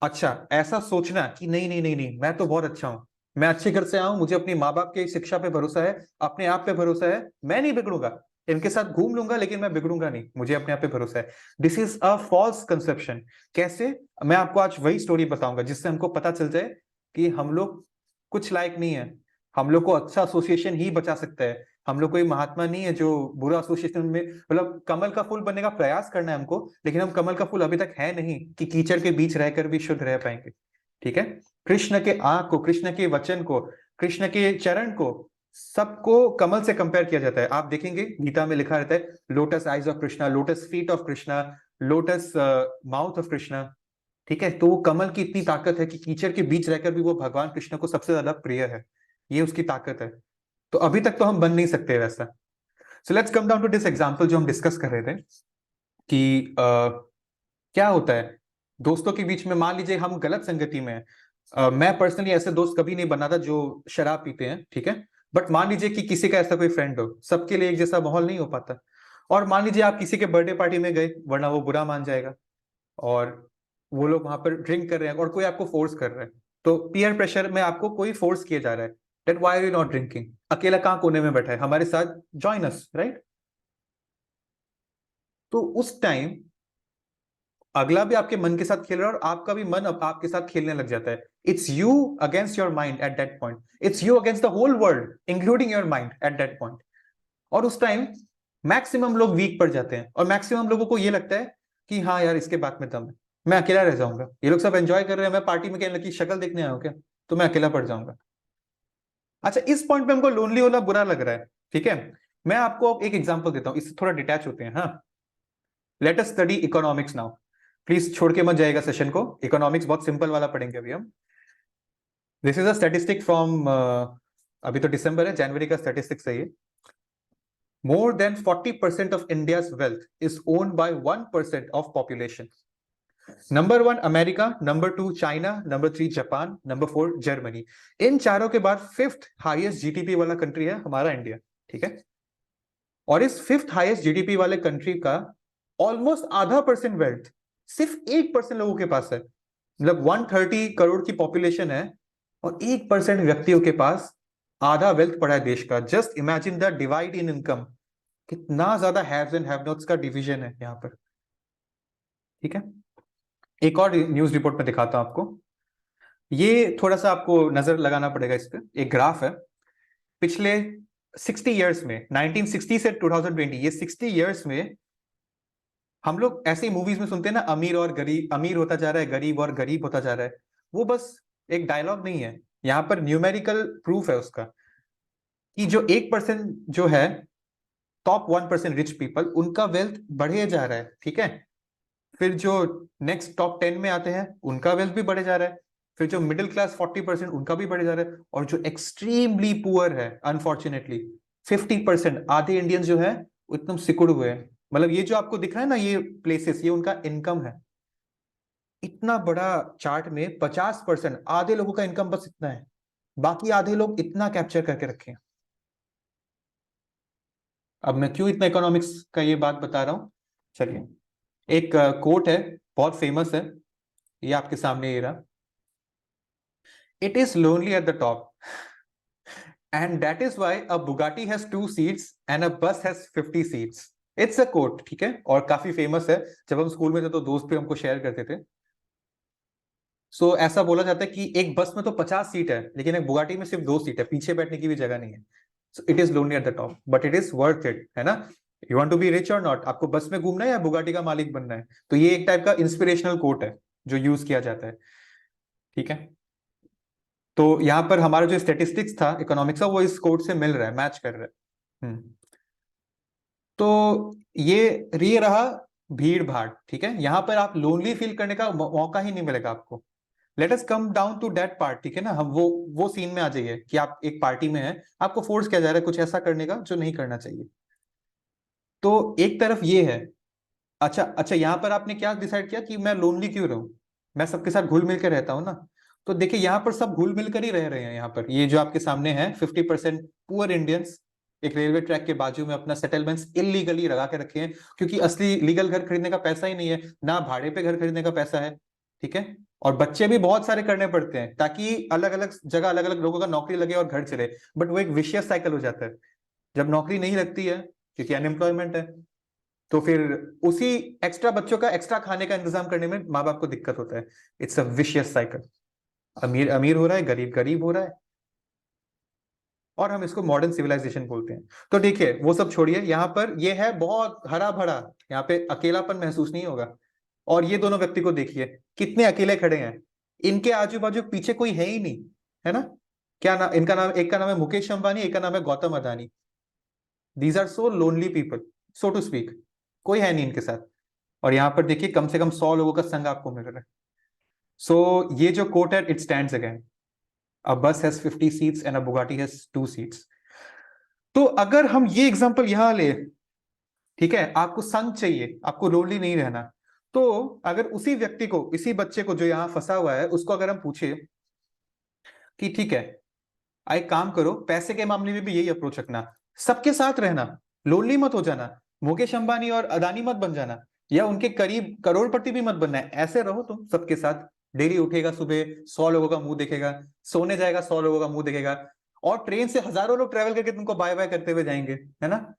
अच्छा, ऐसा सोचना कि नहीं नहीं नहीं नहीं, मैं तो बहुत अच्छा हूं, मैं अच्छे घर से आऊं, मुझे अपने माँ बाप की शिक्षा पे भरोसा है, अपने आप पे भरोसा है, मैं नहीं बिगड़ूंगा, इनके साथ घूम लूंगा लेकिन मैं बिगड़ूंगा नहीं, मुझे अपने आप पे भरोसा है। This is a false conception. कैसे? मैं आपको आज वही स्टोरी बताऊंगा जिससे हमको पता चल जाए कि हम लोग कुछ लायक नहीं है, हम लोग को अच्छा एसोसिएशन ही बचा सकता है, हम लोग कोई महात्मा नहीं है जो बुरा एसोसिएशन में, मतलब कमल का फूल बनने का प्रयास करना है हमको, लेकिन हम कमल का फूल अभी तक है नहीं कि कीचड़ के बीच रहकर भी शुद्ध रह पाएंगे, ठीक है? कृष्ण के आंख को, कृष्ण के वचन को, कृष्ण के चरण को, सबको कमल से कंपेयर किया जाता है। आप देखेंगे गीता में लिखा रहता है lotus eyes of Krishna, lotus feet of Krishna, lotus mouth of Krishna. ठीक है, तो वो कमल की इतनी ताकत है कि कीचड़ के बीच रहकर भी वो भगवान कृष्ण को सबसे ज्यादा प्रिय है, ये उसकी ताकत है। तो अभी तक तो हम बन नहीं सकते वैसा। So let's come down to this example जो हम डिस्कस कर रहे थे कि क्या होता है दोस्तों के बीच में। मान लीजिए हम गलत संगति में हैं। मैं पर्सनली ऐसे दोस्त कभी नहीं बनाता जो शराब पीते हैं, ठीक है, बट मान लीजिए कि किसी का ऐसा कोई फ्रेंड हो, सबके लिए एक जैसा माहौल नहीं हो पाता। और मान लीजिए आप किसी के बर्थडे पार्टी में गए, वरना वो बुरा मान जाएगा, और वो लोग वहां पर ड्रिंक कर रहे हैं और कोई आपको फोर्स कर रहा है, तो पीयर प्रेशर में आपको कोई फोर्स किया जा रहा है, that why are you not drinking, अकेला कहां कोने में बैठा है, हमारे साथ जॉइन अस, राइट। तो उस टाइम अगला भी आपके मन के साथ खेल रहा है और आपका भी मन अब आपके साथ खेलने लग जाता है। It's you against your mind at that point, it's you against the whole world including your mind at that point. और उस टाइम मैक्सिमम लोग वीक पड़ जाते हैं और मैक्सिमम लोगों को ये लगता है कि हाँ यार इसके बात में दम है, मैं अकेला रह जाऊंगा, ये लोग सब एंजॉय कर रहे हैं, मैं पार्टी में कहने लगी शक्ल देखने आया हूं क्या, तो मैं अकेला पड़ जाऊंगा। अच्छा, इस पॉइंट पे हमको लोनली होना बुरा लग रहा है, ठीक है। मैं आपको एक एग्जांपल देता हूं, इससे थोड़ा डिटैच होते हैं। हाँ, let us study economics now. Please छोड़ के मत जाएगा सेशन को, इकोनॉमिक्स बहुत सिंपल वाला पढ़ेंगे अभी हम। This is a statistic from, अभी तो दिसंबर है, जनवरी का स्टैटिस्टिक्स है ये। More than 40% of India's wealth is owned by 1% of population. Number 1 America, number 2 China, number 3 Japan, number 4 Germany. इन चारों के बाद 5th हाईएस्ट जीडीपी वाला कंट्री है हमारा इंडिया, ठीक है। और इस 5th हाईएस्ट जीडीपी वाले कंट्री का ऑलमोस्ट आधा परसेंट वेल्थ सिर्फ 1% लोगों के पास है। मतलब 130 करोड़ की पॉपुलेशन है और 1% व्यक्तियों के पास आधा वेल्थ पड़ा है देश का। Just imagine the divide in income, कितना ज्यादा हैव्स एंड हैव नॉट्स का डिवीजन है यहाँ पर, ठीक है। एक और न्यूज रिपोर्ट में दिखाता हूं आपको, ये थोड़ा सा आपको नजर लगाना पड़ेगा इस पे। एक ग्राफ है पिछले 60 इयर्स में, 1960 से 2020, ये 60 इयर्स में हम लोग ऐसी मूवीज में सुनते हैं ना, अमीर और गरीब, अमीर होता जा रहा है, गरीब और गरीब होता जा रहा है। वो बस एक डायलॉग नहीं है, यहाँ पर न्यूमेरिकल प्रूफ है उसका कि जो 1% जो है, टॉप 1% रिच पीपल, उनका वेल्थ बढ़े जा रहा है, ठीक है। फिर जो नेक्स्ट टॉप 10 में आते हैं उनका वेल्थ भी बढ़े जा रहा है। फिर जो मिडिल क्लास 40% उनका भी बढ़े जा रहा है। और जो एक्सट्रीमली पुअर है, अनफॉर्चुनेटली 50%, आधे इंडियंस जो है वो एकदम सिकुड़ हुए हैं। मतलब ये जो आपको दिख रहा है ना, ये प्लेसेस, ये उनका इनकम है। इतना बड़ा चार्ट में 50%, आधे लोगों का इनकम बस इतना है, बाकी आधे लोग इतना कैप्चर करके रखे हैं। अब मैं क्यों इतना इकोनॉमिक्स का ये बात बता रहा हूं, चलिए। एक कोट है, बहुत फेमस है, ये आपके सामने ये रहा। It is lonely at the top and that is why a Bugatti has 2 seats and a bus has 50 seats. It's a quote, ठीक है, और काफी फेमस है। जब हम स्कूल में थे तो दोस्त भी हमको शेयर करते थे। सो ऐसा बोला जाता है कि एक बस में तो 50 सीट है, लेकिन एक बुगाटी में सिर्फ 2 सीट है, पीछे बैठने की भी जगह नहीं है। So it is lonely at the top but it is worth it, है ना। You want to be rich or not, आपको बस में घूमना है या बुगाटी का मालिक बनना है। तो ये एक टाइप का इंस्पिरेशनल कोट है जो यूज किया जाता है, ठीक है। तो यहाँ पर हमारा जो स्टेटिस्टिक्स था इकोनॉमिक्स का, वो इस कोट से मिल रहा है, मैच कर रहा है। तो ये रहा भीड़ भाड़, ठीक है। यहाँ पर आप लोनली फील करने का मौका ही नहीं मिलेगा आपको। Let us come down to that part, ठीक है ना। हम वो सीन में आ जाइए कि आप एक पार्टी में हैं, आपको फोर्स किया जा रहा है कुछ ऐसा करने का जो नहीं करना चाहिए। तो एक तरफ ये है। अच्छा, यहाँ पर आपने क्या डिसाइड किया कि मैं लोनली क्यों रहूं, मैं सबके साथ घुल मिल कर रहता हूं ना। तो देखिए यहाँ पर सब घुल मिल कर ही रह रहे हैं। यहाँ पर ये जो आपके सामने है 50% पुअर इंडियंस एक रेलवे ट्रैक के बाजू में अपना सेटलमेंट्स इलीगली लगा के रखे हैं, क्योंकि असली लीगल घर खरीदने का पैसा ही नहीं है, ना भाड़े पे घर खरीदने का पैसा है, ठीक है। और बच्चे भी बहुत सारे करने पड़ते हैं ताकि अलग अलग जगह अलग अलग लोगों का नौकरी लगे और घर चले। बट वो एक विशियस साइकिल हो जाता है। जब नौकरी नहीं लगती है क्योंकि अनएम्प्लॉयमेंट है, तो फिर उसी एक्स्ट्रा बच्चों का एक्स्ट्रा खाने का इंतजाम करने में माँ बाप को दिक्कत होता है। It's a vicious cycle. अमीर अमीर हो रहा है, गरीब गरीब हो रहा है, और हम इसको मॉडर्न सिविलाइजेशन बोलते हैं। तो देखिए वो सब छोड़िए, यहाँ पर ये है बहुत हरा भरा, यहाँ पे अकेलापन महसूस नहीं होगा। और ये दोनों व्यक्ति को देखिए कितने अकेले खड़े हैं, इनके आजू बाजू पीछे कोई है ही नहीं, है ना? क्या नाम इनका? नाम एक का नाम है मुकेश अंबानी, एक का नाम है Gautam Adani. These are so lonely people, so to speak. कोई है नहीं इनके साथ। और यहाँ पर देखिए कम से कम 100 लोगों का संग आपको मिल रहा है। सो ये जो कोट है, it stands again. A bus has 50 seats and a Bugatti has 2 seats. तो अगर हम ये एग्जांपल यहां ले, ठीक है, आपको संग चाहिए, आपको लोनली नहीं रहना, तो अगर उसी व्यक्ति को, इसी बच्चे को जो यहां फंसा हुआ है, उसको अगर हम पूछे कि ठीक है, एक काम करो, पैसे के मामले में भी यही अप्रोच रखना, सबके साथ रहना, लोनली मत हो जाना, मुकेश अंबानी और अदानी मत बन जाना, या उनके करीब करोड़पति भी मत बनना है, ऐसे रहो तुम सबके साथ। डेली उठेगा सुबह, 100 लोगों का मुंह देखेगा, सोने जाएगा 100 लोगों का मुंह देखेगा, और ट्रेन से हजारों लोग ट्रेवल करके तुमको बाय बाय करते हुए जाएंगे, है ना?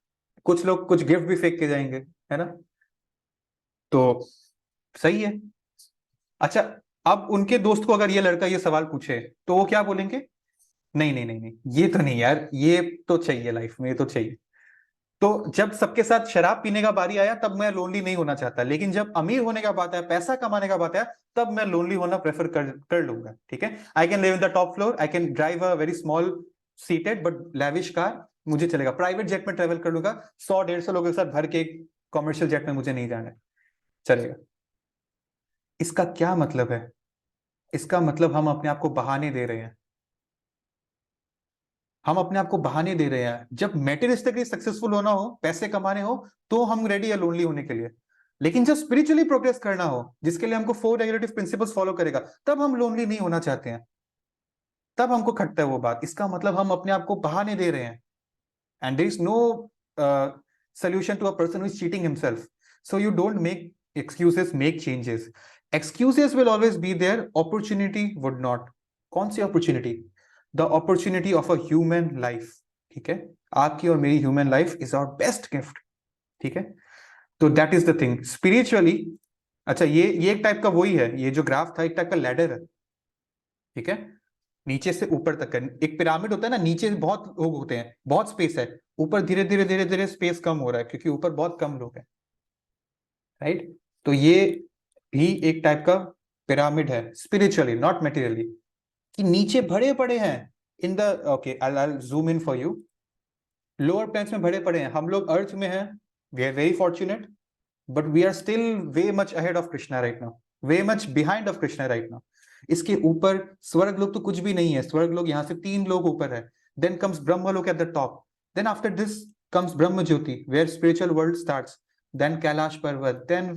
कुछ लोग कुछ गिफ्ट भी फेंक के जाएंगे, है ना? तो सही है। अच्छा, अब उनके दोस्त को अगर ये लड़का ये सवाल पूछे तो वो क्या बोलेंगे? नहीं नहीं नहीं नहीं, ये तो नहीं यार, ये तो चाहिए लाइफ में, ये तो चाहिए। तो जब सबके साथ शराब पीने का बारी आया तब मैं लोनली नहीं होना चाहता, लेकिन जब अमीर होने का बात है, पैसा कमाने का बात है, तब मैं लोनली होना प्रेफर कर लूंगा, ठीक है? I can live in the top floor, I can drive a very small seated but lavish car, मुझे चलेगा। प्राइवेट जेट में ट्रेवल कर लूंगा, 100-150 लोगों के साथ भर के कॉमर्शियल जेट में मुझे नहीं जाना है, चलेगा। इसका क्या मतलब है? इसका मतलब हम अपने आप को बहाने दे रहे हैं। हम अपने आप को बहाने दे रहे हैं। जब मेटेरियलिस्टिकली सक्सेसफुल होना हो, पैसे कमाने हो, तो हम रेडी है लोनली होने के लिए। लेकिन जब स्पिरिचुअली प्रोग्रेस करना हो, जिसके लिए हमको 4 रेगुलेटिव प्रिंसिपल्स फॉलो करेगा, तब हम लोनली नहीं होना चाहते हैं। तब हमको खटता है वो बात। इसका मतलब हम अपने आप को बहाने दे रहे हैं। And there is no solution to a person who is cheating himself. So you don't make excuses, make changes. Excuses will always be there, opportunity would not. कौन सी opportunity? The opportunity of a human life. ठीक है, आपकी और मेरी human life is our best gift. ठीक है, तो that is the thing. Spiritually, अच्छा, ये एक टाइप का वही है, ये जो ग्राफ था एक टाइप का लैडर है, ठीक है? नीचे से ऊपर तक का एक पिरामिड होता है ना, नीचे बहुत लोग होते हैं, बहुत स्पेस है, ऊपर धीरे धीरे धीरे धीरे स्पेस कम हो रहा है क्योंकि ऊपर बहुत कम लोग हैं, राइट? तो ये भी एक टाइप का पिरामिड है, स्पिरिचुअली नॉट मटेरियली, कि नीचे बड़े पड़े हैं in the, okay, I zoom in for you. Lower planes में बड़े पड़े हैं, हम लोग अर्थ में हैं, we are very fortunate, but we are still way much ahead of Krishna right now, way much behind of Krishna right now. इसके ऊपर स्वर्ग लोग तो कुछ भी नहीं है, स्वर्ग लोग यहाँ से 3 लोग ऊपर है। Then comes Brahmaloka at the top, then after this comes Brahma Jyoti where spiritual world starts, then Kailash Parvat, then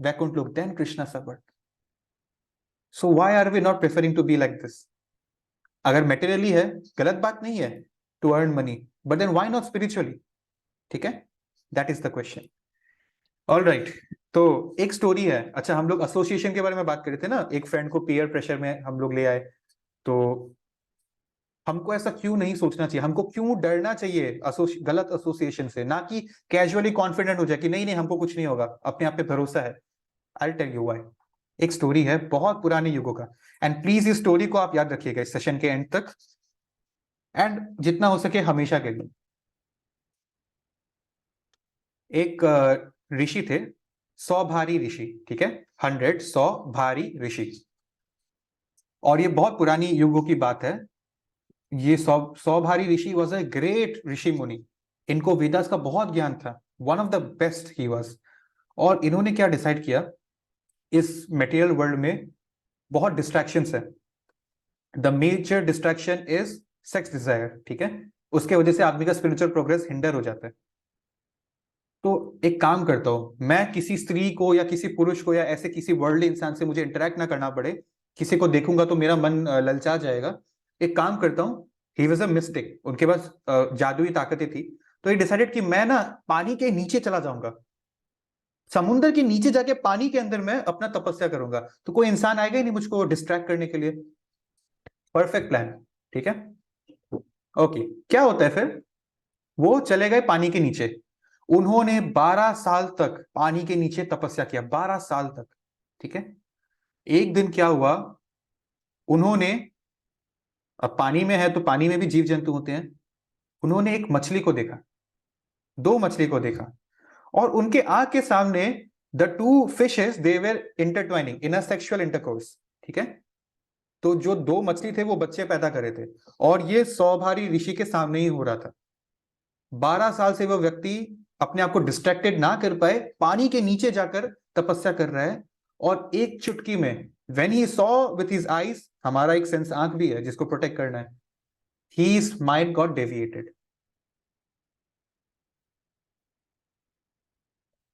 Vaikuntha Lok, then Krishna सबर्ट। So why are we not preferring to be like this? अगर मेटेरियली है, गलत बात नहीं है to earn money, but then why not spiritually? ठीक है, that is the question. All right, तो एक स्टोरी है। अच्छा, हम लोग एसोसिएशन के बारे में बात कर रहे थे ना, एक फ्रेंड को पीयर प्रेशर में हम लोग ले आए, तो हमको ऐसा क्यों नहीं सोचना चाहिए, हमको क्यों डरना चाहिए गलत एसोसिएशन से, ना कि कैजुअली कॉन्फिडेंट हो जाए कि नहीं नहीं हमको कुछ नहीं होगा, अपने आप पे भरोसा है। I tell you why. एक स्टोरी है बहुत पुराने युगों का, एंड प्लीज इस स्टोरी को आप याद रखिएगा इस सेशन के एंड तक, एंड जितना हो सके हमेशा के लिए। एक ऋषि थे, 100 भारी ऋषि, ठीक है, 100 भारी ऋषि, और ये बहुत पुरानी युगों की बात है। ये 100 भारी ऋषि वॉज अ ग्रेट ऋषि मुनि, इनको वेदास का बहुत ज्ञान था, one of the best he was. और इन्होंने क्या डिसाइड किया, इस मटेरियल वर्ल्ड में बहुत डिस्ट्रैक्शंस है, the major distraction is sex desire, ठीक है, उसके वजह से आदमी का स्पिरिचुअल प्रोग्रेस हिंडर हो जाता है। तो एक काम करता हूं, मैं किसी स्त्री को या किसी पुरुष को या ऐसे किसी वर्ल्डली इंसान से मुझे इंटरेक्ट ना करना पड़े, किसी को देखूंगा तो मेरा मन ललचा जाएगा। एक काम करता हूं, ही वाज अ मिस्टिक, उनके पास जादुई ताकतें थी, तो ये डिसाइडेड कि मैं ना पानी के नीचे चला जाऊंगा, समुद्र के नीचे जाके पानी के अंदर मैं अपना तपस्या करूंगा, तो कोई इंसान आएगा ही नहीं मुझको डिस्ट्रैक्ट करने के लिए। परफेक्ट प्लान, ठीक है, ओके। क्या होता है फिर, वो चले गए पानी के नीचे, उन्होंने 12 साल तक पानी के नीचे तपस्या किया, 12 साल तक, ठीक है। एक दिन क्या हुआ, उन्होंने, अब पानी में है तो पानी में भी जीव जंतु होते हैं, उन्होंने एक मछली को देखा, 2 मछली को देखा, और उनके आंख के सामने the 2 fishes they were intertwining in a sexual intercourse, ठीक है। तो जो 2 मछली थे वो बच्चे पैदा करे थे, और ये 100 भारी ऋषि के सामने ही हो रहा था। 12 साल से वो व्यक्ति अपने आप को डिस्ट्रैक्टेड ना कर पाए, पानी के नीचे जाकर तपस्या कर रहा है, और एक चुटकी में when he saw with his eyes, हमारा एक सेंस आंख भी है जिसको प्रोटेक्ट करना है, his mind got deviated।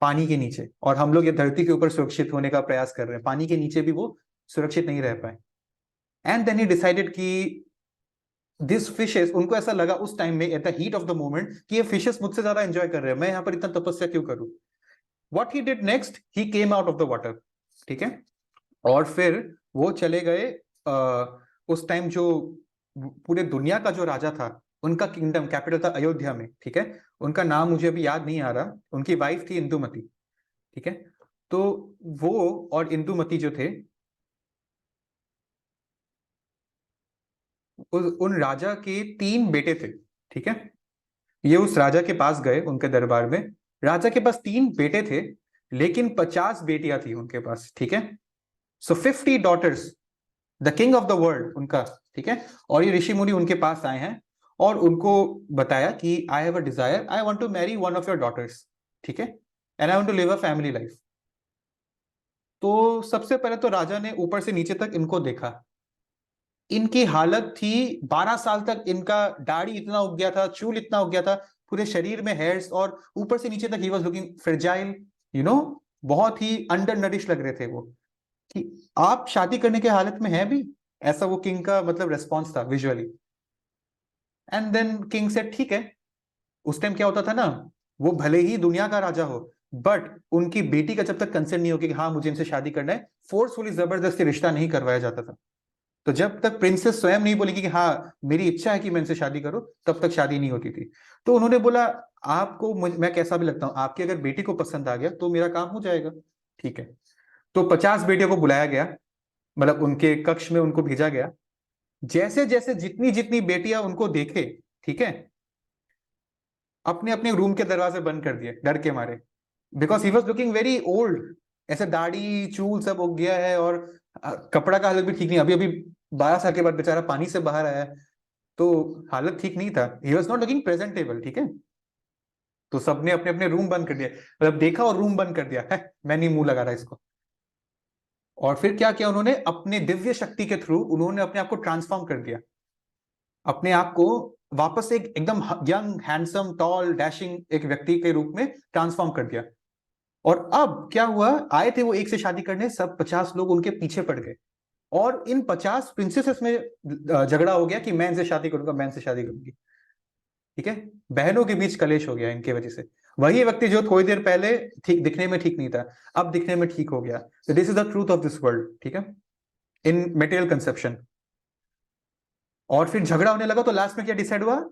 पानी के नीचे, और हम लोग ये धरती के ऊपर सुरक्षित होने का प्रयास कर रहे हैं, पानी के नीचे भी वो सुरक्षित नहीं रह पाए। एंड देन ही डिसाइडेड कि दिस फिशेस, उनको ऐसा लगा उस टाइम में at the heat of the moment कि ये फिशेस मुझसे ज्यादा एंजॉय कर रहे हैं, मैं यहाँ पर इतना तपस्या क्यों करूं। What he did next, he came out of the water, ठीक है। और फिर वो चले गए, उस टाइम जो पूरे दुनिया का जो राजा था, उनका किंगडम कैपिटल था अयोध्या में, ठीक है। उनका नाम मुझे अभी याद नहीं आ रहा, उनकी वाइफ थी इंदुमती, ठीक है। तो वो और इंदुमती जो थे, उन राजा के 3 बेटे थे, ठीक है। ये उस राजा के पास गए, उनके दरबार में। राजा के पास 3 बेटे थे, लेकिन 50 बेटियां थी उनके पास, ठीक है। So 50 daughters, the king of the world उनका, ठीक है। और ये ऋषि मुनि उनके पास आए हैं और उनको बताया कि I have a desire, I want to marry one of your daughters, ठीक है, and I want to live a family life. तो सबसे पहले तो राजा ने ऊपर से नीचे तक इनको देखा। इनकी हालत थी, 12 साल तक इनका दाढ़ी इतना उग गया था, चूल इतना उग गया था, पूरे शरीर में हेयर्स, और ऊपर से नीचे तक ही वाज लुकिंग फ्रेजाइल, बहुत ही अंडर नरिश लग रहे थे वो, कि आप शादी करने के हालत में हैं भी, ऐसा वो किंग का मतलब रेस्पॉन्स था विजुअली। एंड देन किंग से ठीक है, उस टाइम क्या होता था ना, वो भले ही दुनिया का राजा हो, बट उनकी बेटी का जब तक कंसेंट नहीं होगी कि हाँ मुझे इनसे शादी करना है, फोर्सफुली जबरदस्ती रिश्ता नहीं करवाया जाता था। तो जब तक प्रिंसेस स्वयं नहीं बोलेगी कि हाँ मेरी इच्छा है कि मैं इनसे शादी करूं, तब तक शादी नहीं होती थी। तो उन्होंने बोला, आपको मैं कैसा भी लगता हूं, आपकी अगर बेटी को पसंद आ गया तो मेरा काम हो जाएगा, ठीक है। तो 50 बेटियों को बुलाया गया, मतलब उनके कक्ष में उनको भेजा गया। जैसे जैसे जितनी जितनी बेटियां उनको देखे, ठीक है, अपने अपने रूम के दरवाजे बंद कर दिए डर के मारे, because he was looking very old, ऐसे दाढ़ी चूल सब उग गया है, और कपड़ा का हालत भी ठीक नहीं, अभी अभी 12 साल के बाद बेचारा पानी से बाहर आया है, तो हालत ठीक नहीं था, he was not looking presentable, ठीक है। तो सबने अपने अपने रूम बंद कर दिया, मतलब देखा और रूम बंद कर दिया है, मैं नहीं मुंह लगा रहा इसको। और फिर क्या किया उन्होंने, अपने दिव्य शक्ति के थ्रू उन्होंने अपने आप को ट्रांसफॉर्म कर दिया, अपने आप को वापस एक एकदम यंग हैंडसम टॉल डैशिंग एक व्यक्ति के रूप में ट्रांसफॉर्म कर दिया। और अब क्या हुआ, आए थे वो एक से शादी करने, सब 50 लोग उनके पीछे पड़ गए, और इन 50 प्रिंसेसेस में झगड़ा हो गया कि मैं इनसे शादी करूंगा, मैं इनसे शादी करूंगी, ठीक है। बहनों के बीच कलेश हो गया इनके वजह से। वही व्यक्ति जो थोड़ी देर पहले ठीक दिखने में ठीक नहीं था, अब दिखने में ठीक हो गया। तो this is the truth of this world, ठीक है, इन मटेरियल कंसेप्शन। और फिर झगड़ा होने लगा, तो लास्ट में क्या डिसाइड हुआ,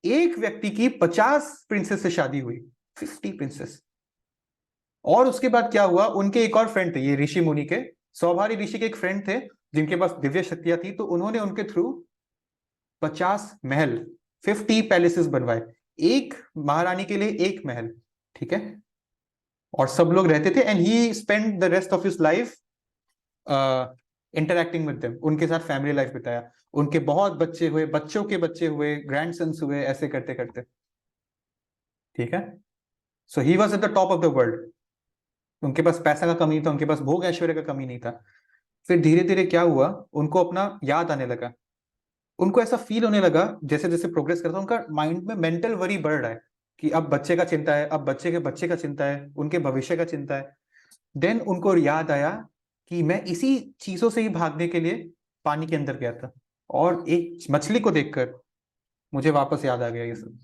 एक व्यक्ति की 50 प्रिंसेस से शादी हुई, 50 प्रिंसेस। और उसके बाद क्या हुआ, उनके एक और फ्रेंड थे, ये ऋषि मुनि के सौभारी ऋषि के एक फ्रेंड थे जिनके पास दिव्य शक्तियां थी, तो उन्होंने उनके थ्रू 50 महल, 50 पैलेसेस बनवाए, एक महारानी के लिए एक महल, ठीक है। और सब लोग रहते थे, and he spend the rest of his life interacting with them, उनके साथ फैमिली लाइफ बिताया, उनके बहुत बच्चे हुए, बच्चों के बच्चे हुए, ग्रैंडसन्स हुए, ऐसे करते करते, ठीक है। So he was at the top of the world, उनके पास पैसा का कमी नहीं था, उनके पास भोग ऐश्वर्य का कमी नहीं था। फिर धीरे धीरे क्या हुआ, उनको अपना याद आने लगा, उनको ऐसा फील होने लगा जैसे जैसे प्रोग्रेस करता, उनका माइंड में मेंटल वरी बढ़ रहा है कि अब बच्चे का चिंता है, अब बच्चे के बच्चे का चिंता है, उनके भविष्य का चिंता है। देन उनको याद आया कि मैं इसी चीजों से ही भागने के लिए पानी के अंदर गया था, और एक मछली को देखकर मुझे वापस याद आ गया ये सब।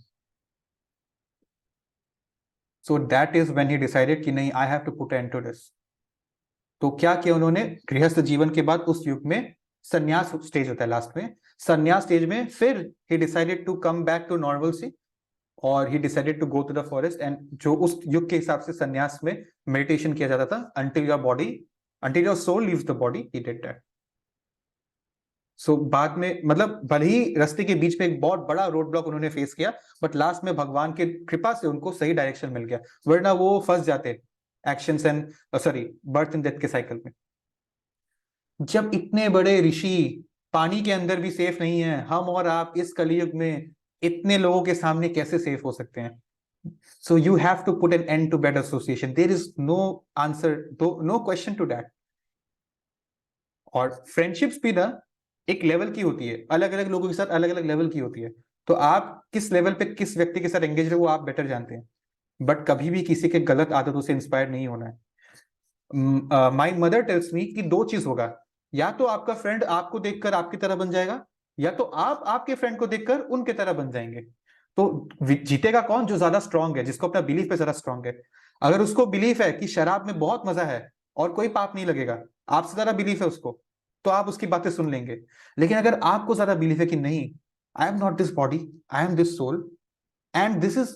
So that is when he decided कि नहीं, I have to put end to this. तो क्या किया उन्होंने, गृहस्थ जीवन के बाद उस युग में संन्यास स्टेज होता है लास्ट में, संन्यास स्टेज में फिर he decided to come back to normalcy, और he decided to go to the forest, and जो उस युग के हिसाब से संन्यास में मेडिटेशन किया जाता था, until your soul leaves the body, he did that. सो बाद में मतलब भले ही रास्ते के बीच में एक बहुत बड़ा रोड ब्लॉक उन्होंने फेस किया, बट लास्ट में भगवान के कृपा से उनको सही डायरेक्शन मिल गया, वरना वो फंस जाते actions and birth and death के साइकिल में। जब इतने बड़े ऋषि पानी के अंदर भी सेफ नहीं है, हम और आप इस कलयुग में इतने लोगों के सामने कैसे सेफ हो सकते हैं? So you have to put an end to bad association. There is no answer, no question to that. और फ्रेंडशिप्स भी ना एक लेवल की होती है, अलग अलग लोगों के साथ अलग अलग लेवल की होती है. तो आप किस लेवल पे किस व्यक्ति के साथ एंगेज रहे वो आप बेटर जानते हैं. बट कभी भी किसी के गलत आदतों से इंस्पायर नहीं होना है. माई मदर टेल्स मी कि दो चीज होगा, या तो आपका फ्रेंड आपको देखकर आपकी तरह बन जाएगा, या तो आप आपके फ्रेंड को देखकर उनके तरह बन जाएंगे. तो जीतेगा कौन? जो ज्यादा स्ट्रांग है, जिसको अपना बिलीफ पे ज्यादा स्ट्रांग है. अगर उसको बिलीफ है कि शराब में बहुत मजा है और कोई पाप नहीं लगेगा, आपसे ज्यादा बिलीफ है उसको, तो आप उसकी बातें सुन लेंगे. लेकिन अगर आपको ज्यादा बिलीफ है कि नहीं, I am not this body, I am this soul, and this is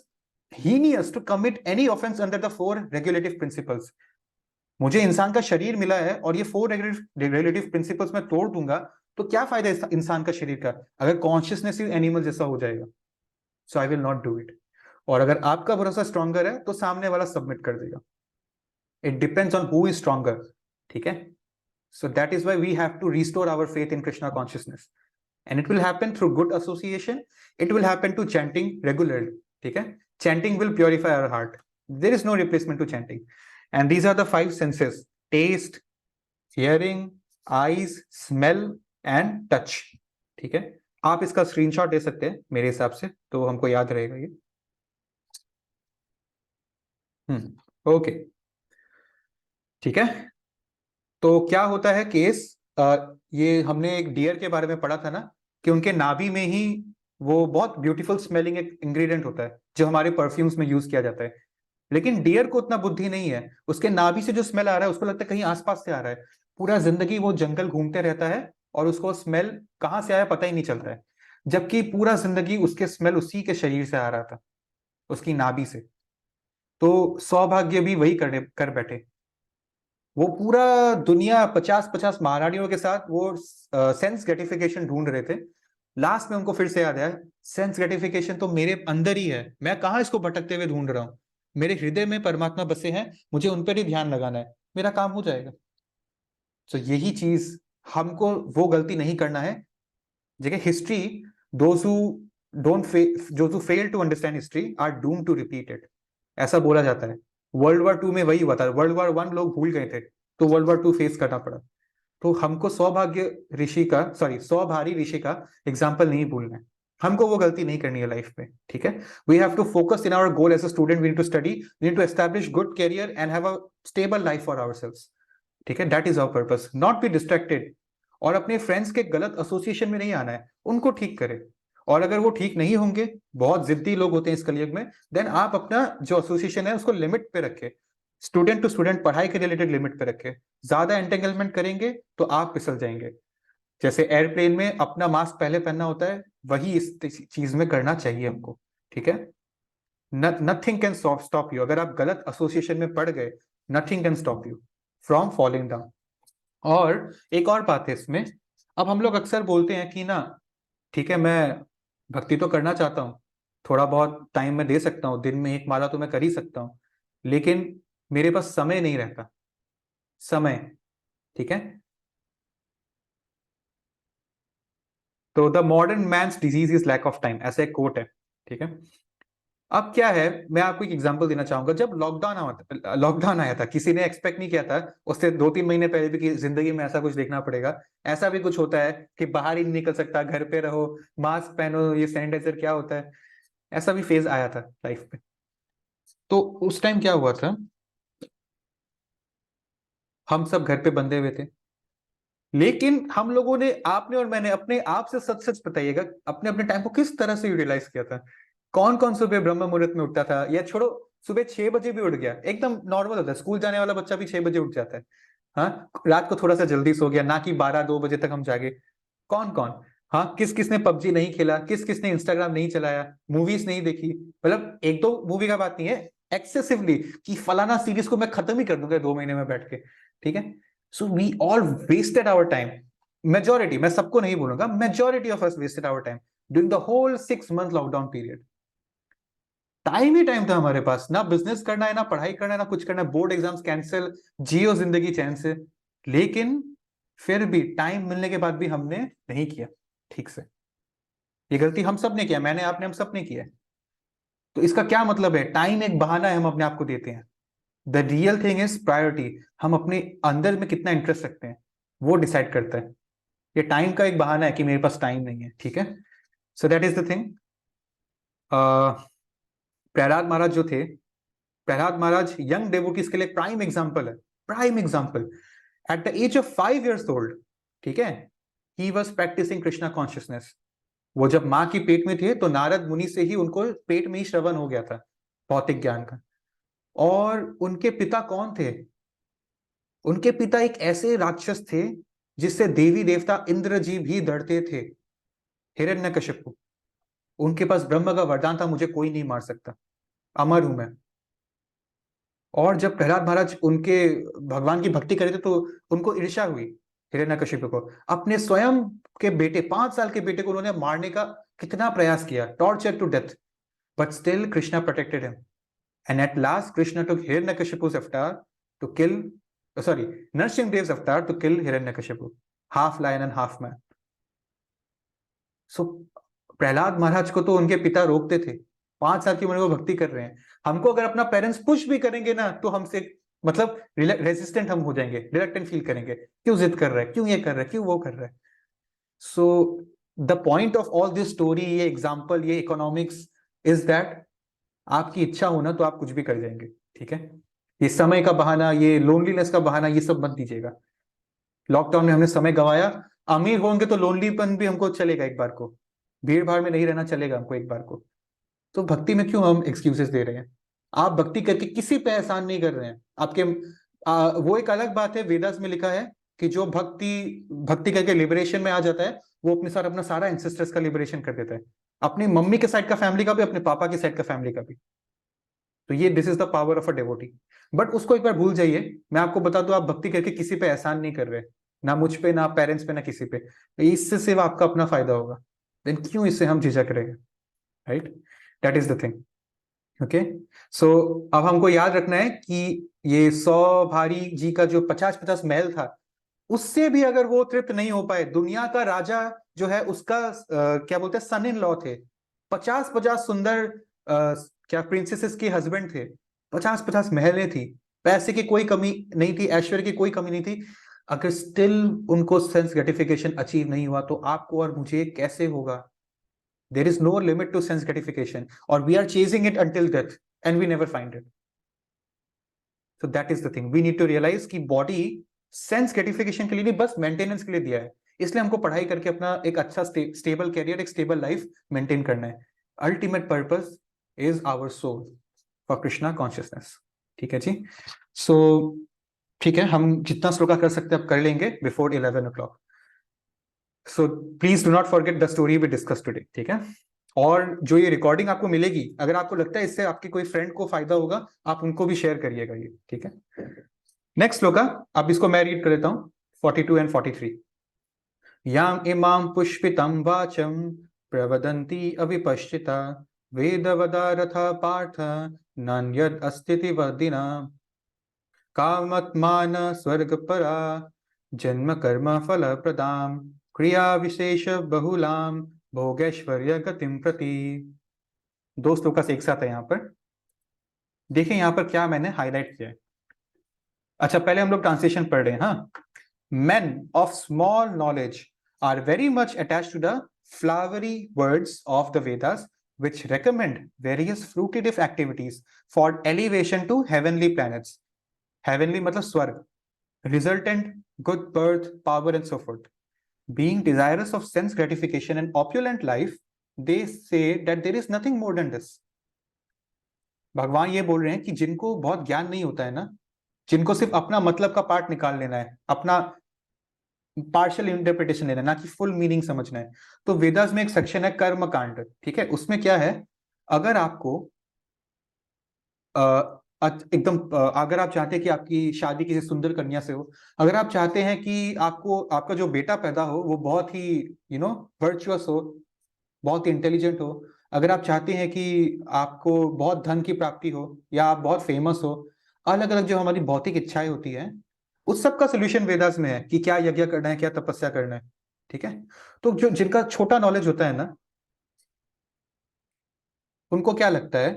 heinous to commit any offence under the 4 regulative principles. मुझे इंसान का शरीर मिला है और ये 4 रेगुलेटिव प्रिंसिपल्स मैं तोड़ दूंगा, तो क्या फायदा इंसान का शरीर का, अगर कॉन्शियसनेस ही एनिमल जैसा हो जाएगा. So I will not do it. और अगर आपका भरोसा स्ट्रॉन्गर है तो सामने वाला सबमिट कर देगा. It depends on who is stronger. ठीक है. So that is why we have to restore our faith in Krishna consciousness, and it will happen through good association. It will happen to chanting regularly. ठीक है. Chanting will purify our heart. There is no replacement to chanting. And these are the 5 senses: taste, hearing, eyes, smell and touch. ठीक है. आप इसका screenshot दे सकते हैं मेरे हिसाब से, तो हमको याद रहेगा ये. ओके. ठीक है. तो क्या होता है केस, ये हमने एक डियर के बारे में पढ़ा था ना, कि उनके नाभि में ही वो बहुत ब्यूटीफुल स्मेलिंग एक इंग्रेडिएंट होता है जो हमारे परफ्यूम्स में यूज किया जाता है. लेकिन डियर को उतना बुद्धि नहीं है, उसके नाभि से जो स्मेल आ रहा है उसको लगता है कहीं आसपास से आ रहा है. पूरा जिंदगी वो जंगल घूमते रहता है और उसको स्मेल कहां से आया पता ही नहीं चलता है, जबकि पूरा जिंदगी उसके स्मेल उसी के शरीर से आ रहा था, उसकी नाभि से. तो सौभाग्य भी वही कर बैठे. वो पूरा दुनिया 50-50 महारानियों के साथ वो सेंस ग्रेटिफिकेशन ढूंढ रहे थे. लास्ट में उनको फिर से याद आया, सेंस ग्रेटिफिकेशन तो मेरे अंदर ही है, मैं कहाँ इसको भटकते हुए ढूंढ रहा हूँ. मेरे हृदय में परमात्मा बसे हैं, मुझे उन पर ही ध्यान लगाना है, मेरा काम हो जाएगा. तो यही चीज, हमको वो गलती नहीं करना है. जगह हिस्ट्री, दोज हु डोंट जो fail to understand history are doomed to repeat it, ऐसा बोला जाता है. वर्ल्ड वॉर 2 में वही हुआ था. वर्ल्ड वॉर 1 लोग भूल गए थे, तो वर्ल्ड वॉर 2 फेस करना पड़ा. तो हमको सौभारी ऋषि का एग्जाम्पल नहीं भूलना है. हमको वो गलती नहीं करनी है लाइफ में. ठीक है. We have to focus in our goal as a student. We need to study, we need to establish good career and have a stable life for ourselves. ठीक है. That is our purpose. Not be distracted. और अपने friends के गलत association में नहीं आना है, उनको ठीक करें. और अगर वो ठीक नहीं होंगे, बहुत जिद्दी लोग होते हैं इस कलयुग में, देन आप अपना जो एसोसिएशन है उसको लिमिट पे रखें. स्टूडेंट टू स्टूडेंट पढ़ाई के रिलेटेड लिमिट पे रखें. ज्यादा एंटेंगलमेंट करेंगे तो आप फिसल जाएंगे. जैसे एयरप्लेन में अपना मास्क पहले पहनना होता है, वही इस चीज में करना चाहिए हमको. ठीक है. Nothing can stop you. अगर आप गलत एसोसिएशन में पड़ गए, nothing can stop you from falling down. और एक और बात है इसमें, अब हम लोग अक्सर बोलते हैं कि ना, ठीक है, मैं भक्ति तो करना चाहता हूँ, थोड़ा बहुत टाइम मैं दे सकता हूँ, दिन में 1 माला तो मैं कर ही सकता हूँ, लेकिन मेरे पास समय नहीं रहता. समय. ठीक है. तो the modern man's disease is lack of time, ऐसा एक कोट है. ठीक है. अब क्या है, मैं आपको एक एग्जांपल देना चाहूंगा. जब लॉकडाउन आया था, किसी ने एक्सपेक्ट नहीं किया था उससे 2-3 महीने पहले भी कि जिंदगी में ऐसा कुछ देखना पड़ेगा. ऐसा भी कुछ होता है कि बाहर ही नहीं निकल सकता, घर पे रहो, मास्क पहनो, ये सैनिटाइजर क्या होता है. ऐसा भी फेज आया था लाइफ में. तो उस टाइम क्या हुआ था, हम सब घर पे बंधे हुए थे, लेकिन हम लोगों ने, आपने और मैंने, अपने आप से सच सच बताइएगा, अपने अपने टाइम को किस तरह से यूटिलाइज किया था. कौन कौन सुबह ब्रह्म मुहूर्त में उठता था, या छोड़ो सुबह 6 बजे भी उठ गया, एकदम नॉर्मल होता है. स्कूल जाने वाला बच्चा भी 6 बजे उठ जाता है. हाँ, रात को थोड़ा सा जल्दी सो गया, ना कि 12-2 बजे तक हम जागे. कौन कौन. हाँ, किस किस ने पबजी नहीं खेला, किस किस ने इंस्टाग्राम नहीं चलाया, मूवीज नहीं देखी. मतलब 1-2 मूवी का बात नहीं है, एक्सेसिवली, कि फलाना सीरीज को मैं खत्म ही कर दूंगा 2 महीने में बैठ के. ठीक है. So we all wasted our time. Majority, मैं सबको नहीं बोलूंगा, majority of us wasted our time during the whole 6 month lockdown period. Time ही टाइम था हमारे पास, ना बिजनेस करना है, ना पढ़ाई करना है, ना कुछ करना है. बोर्ड एग्जाम्स कैंसिल, जियो जिंदगी चैन से. लेकिन फिर भी टाइम मिलने के बाद भी हमने नहीं किया ठीक से। ये गलती हम सब ने किया, मैंने, आपने, हम सब ने किया है। तो इसका क्या मतलब है? टाइम एक बहाना है हम अपने आप को देते हैं। The real thing is priority. हम अपने अंदर में कितना इंटरेस्ट रखते हैं वो डिसाइड करता है। ये टाइम का एक बहाना है कि मेरे पास टाइम नहीं है, ठीक है। So that is the thing. Prahlad Maharaj जो थे, प्रहलाद महाराज यंग डेवोटीज के लिए प्राइम एग्जाम्पल है, prime example. At the age of 5 years old, ठीक है, he was practising Krishna consciousness. वो जब माँ की पेट में थे तो नारद मुनि से ही उनको पेट में ही श्रवण हो गया था भौतिक ज्ञान का। और उनके पिता कौन थे? उनके पिता एक ऐसे राक्षस थे जिससे देवी देवता इंद्र जी भी डरते थे, हिरण्यकशिपु। उनके पास ब्रह्म का वरदान था, मुझे कोई नहीं मार सकता, अमर हूं मैं। और जब प्रहलाद महाराज उनके भगवान की भक्ति करे थे तो उनको ईर्ष्या हुई हिरण्यकशिपु को। अपने स्वयं के बेटे, 5 साल के बेटे को उन्होंने मारने का कितना प्रयास किया, torture to death, but still Krishna protected him. And at last Krishna took Hiranyakashipu's avatar to kill, sorry, Nrsimhadev's avatar to kill Hiranyakashipu, half lion and half man. So Prahlad Maharaj को तो उनके पिता रोकते थे, 5 साल की उम्र में वो भक्ति कर रहे हैं। हमको अगर अपना पेरेंट्स पुश भी करेंगे ना तो हमसे मतलब रेजिस्टेंट हम हो जाएंगे, रिलक्टेंट फील करेंगे, क्यों जिद कर रहा है, क्यों ये कर रहा है, क्यों वो कर रहा है। So the point of all this story, ये एग्जाम्पल, ये इकोनॉमिक्स इज दैट आपकी इच्छा होना तो आप कुछ भी कर जाएंगे, ठीक है। ये समय का बहाना, ये लोनलीनेस का बहाना, ये सब मत दीजिएगा। लॉकडाउन में हमने समय गवाया, अमीर होंगे तो लोनलीपन भी हमको चलेगा एक बार को, भीड़ भाड़ में नहीं रहना चलेगा हमको एक बार को। तो भक्ति में क्यों हम एक्सक्यूजेस दे रहे हैं? आप भक्ति करके किसी पे एहसान नहीं कर रहे हैं आपके। वो एक अलग बात है, वेदास में लिखा है कि जो भक्ति करके लिबरेशन में आ जाता है वो अपने साथ अपना सारा एंसेस्टर्स का लिबरेशन कर देता है, अपनी मम्मी के साइड का फैमिली का भी, अपने पापा के साइड का फैमिली का भी। तो ये this is the power of a devotee. But उसको एक बार भूल जाइए। मैं आपको बता दूं, आप भक्ति करके किसी पे एहसान नहीं कर रहे, ना मुझ पे, ना पेरेंट्स पे, ना किसी पे। इससे सिर्फ आपका अपना फायदा होगा। देन क्यों इससे हम झिझक रहे हैं, right? That is the thing. Okay, so अब हमको याद रखना है कि ये 100 भारी जी का जो 50-50 महल था, उससे भी अगर वो तृप्त नहीं हो पाए, दुनिया का राजा जो है उसका क्या बोलते हैं, सन इन लॉ थे, 50-50 सुंदर क्या प्रिंसेसेस के हस्बैंड थे, 50-50 महलें थी, पैसे की कोई कमी नहीं थी, ऐश्वर्य की कोई कमी नहीं थी, अगर स्टिल उनको सेंस ग्रेटिफिकेशन अचीव नहीं हुआ तो आपको और मुझे कैसे होगा? There is no limit to sense gratification, or we are chasing it until death and we never find it. So that is the thing. We need to realize कि body sense gratification के लिए नहीं, बस maintenance के लिए दिया है। इसलिए हमको पढ़ाई करके अपना एक अच्छा stable career, एक stable life maintain करना है। Ultimate purpose is our soul for Krishna consciousness. ठीक है जी? So ठीक है, हम जितना श्लोका कर सकते हैं अब कर लेंगे before 11 o'clock. So please do not forget the story we discussed today. ठीक है? और जो ये रिकॉर्डिंग आपको मिलेगी, अगर आपको लगता है इससे आपके कोई फ्रेंड को फायदा होगा, आप उनको भी शेयर करिएगा ये, ठीक है। नेक्स्ट श्लोका, अब इसको मैं रीड कर देता हूं, 42 and 43। याम इमाम पुष्पितम वाचम प्रवदन्ति अविपश्चिता वेदवदारथा पार्थ नान्यद अस्तिति वदिना कामत्मान स्वर्ग परा जन्म कर्म फल प्रदाम क्रिया विशेष बहुलाम भोगेश्वर्य गतिम प्रति। 2 श्लोका एक साथ है यहाँ पर। देखिए यहाँ पर क्या मैंने हाईलाइट किया है। अच्छा, पहले हम लोग ट्रांसलेशन पढ़ रहे हैं। हाँ, men of small knowledge are very much attached to the flowery words of the Vedas, which recommend various fruitive activities for elevation to heavenly planets. Heavenly मतलब स्वर्ग, resultant good birth, power and so forth. Being desirous of sense gratification and opulent life, they say that there is nothing more than this. भगवान ये बोल रहे हैं कि जिनको बहुत ज्ञान नहीं होता है ना, जिनको सिर्फ अपना मतलब का पार्ट निकाल लेना है, अपना पार्शियल इंटरप्रिटेशन लेना है, ना कि फुल मीनिंग समझना है, तो वेदास में एक सेक्शन है कर्म कांड, ठीक है। उसमें क्या है, अगर आपको एकदम अगर आप चाहते हैं कि आपकी शादी किसी सुंदर कन्या से हो, अगर आप चाहते हैं कि आपको आपका जो बेटा पैदा हो वो बहुत ही वर्चुअस हो, बहुत ही इंटेलिजेंट हो, अगर आप चाहते हैं कि आपको बहुत धन की प्राप्ति हो या आप बहुत फेमस हो, अलग अलग जो हमारी भौतिक इच्छाएं होती हैं, उस सब का सोल्यूशन वेदास में है कि क्या यज्ञ करना है, क्या तपस्या करना है। ठीक है, तो जो जिनका छोटा नॉलेज होता है ना, उनको क्या लगता है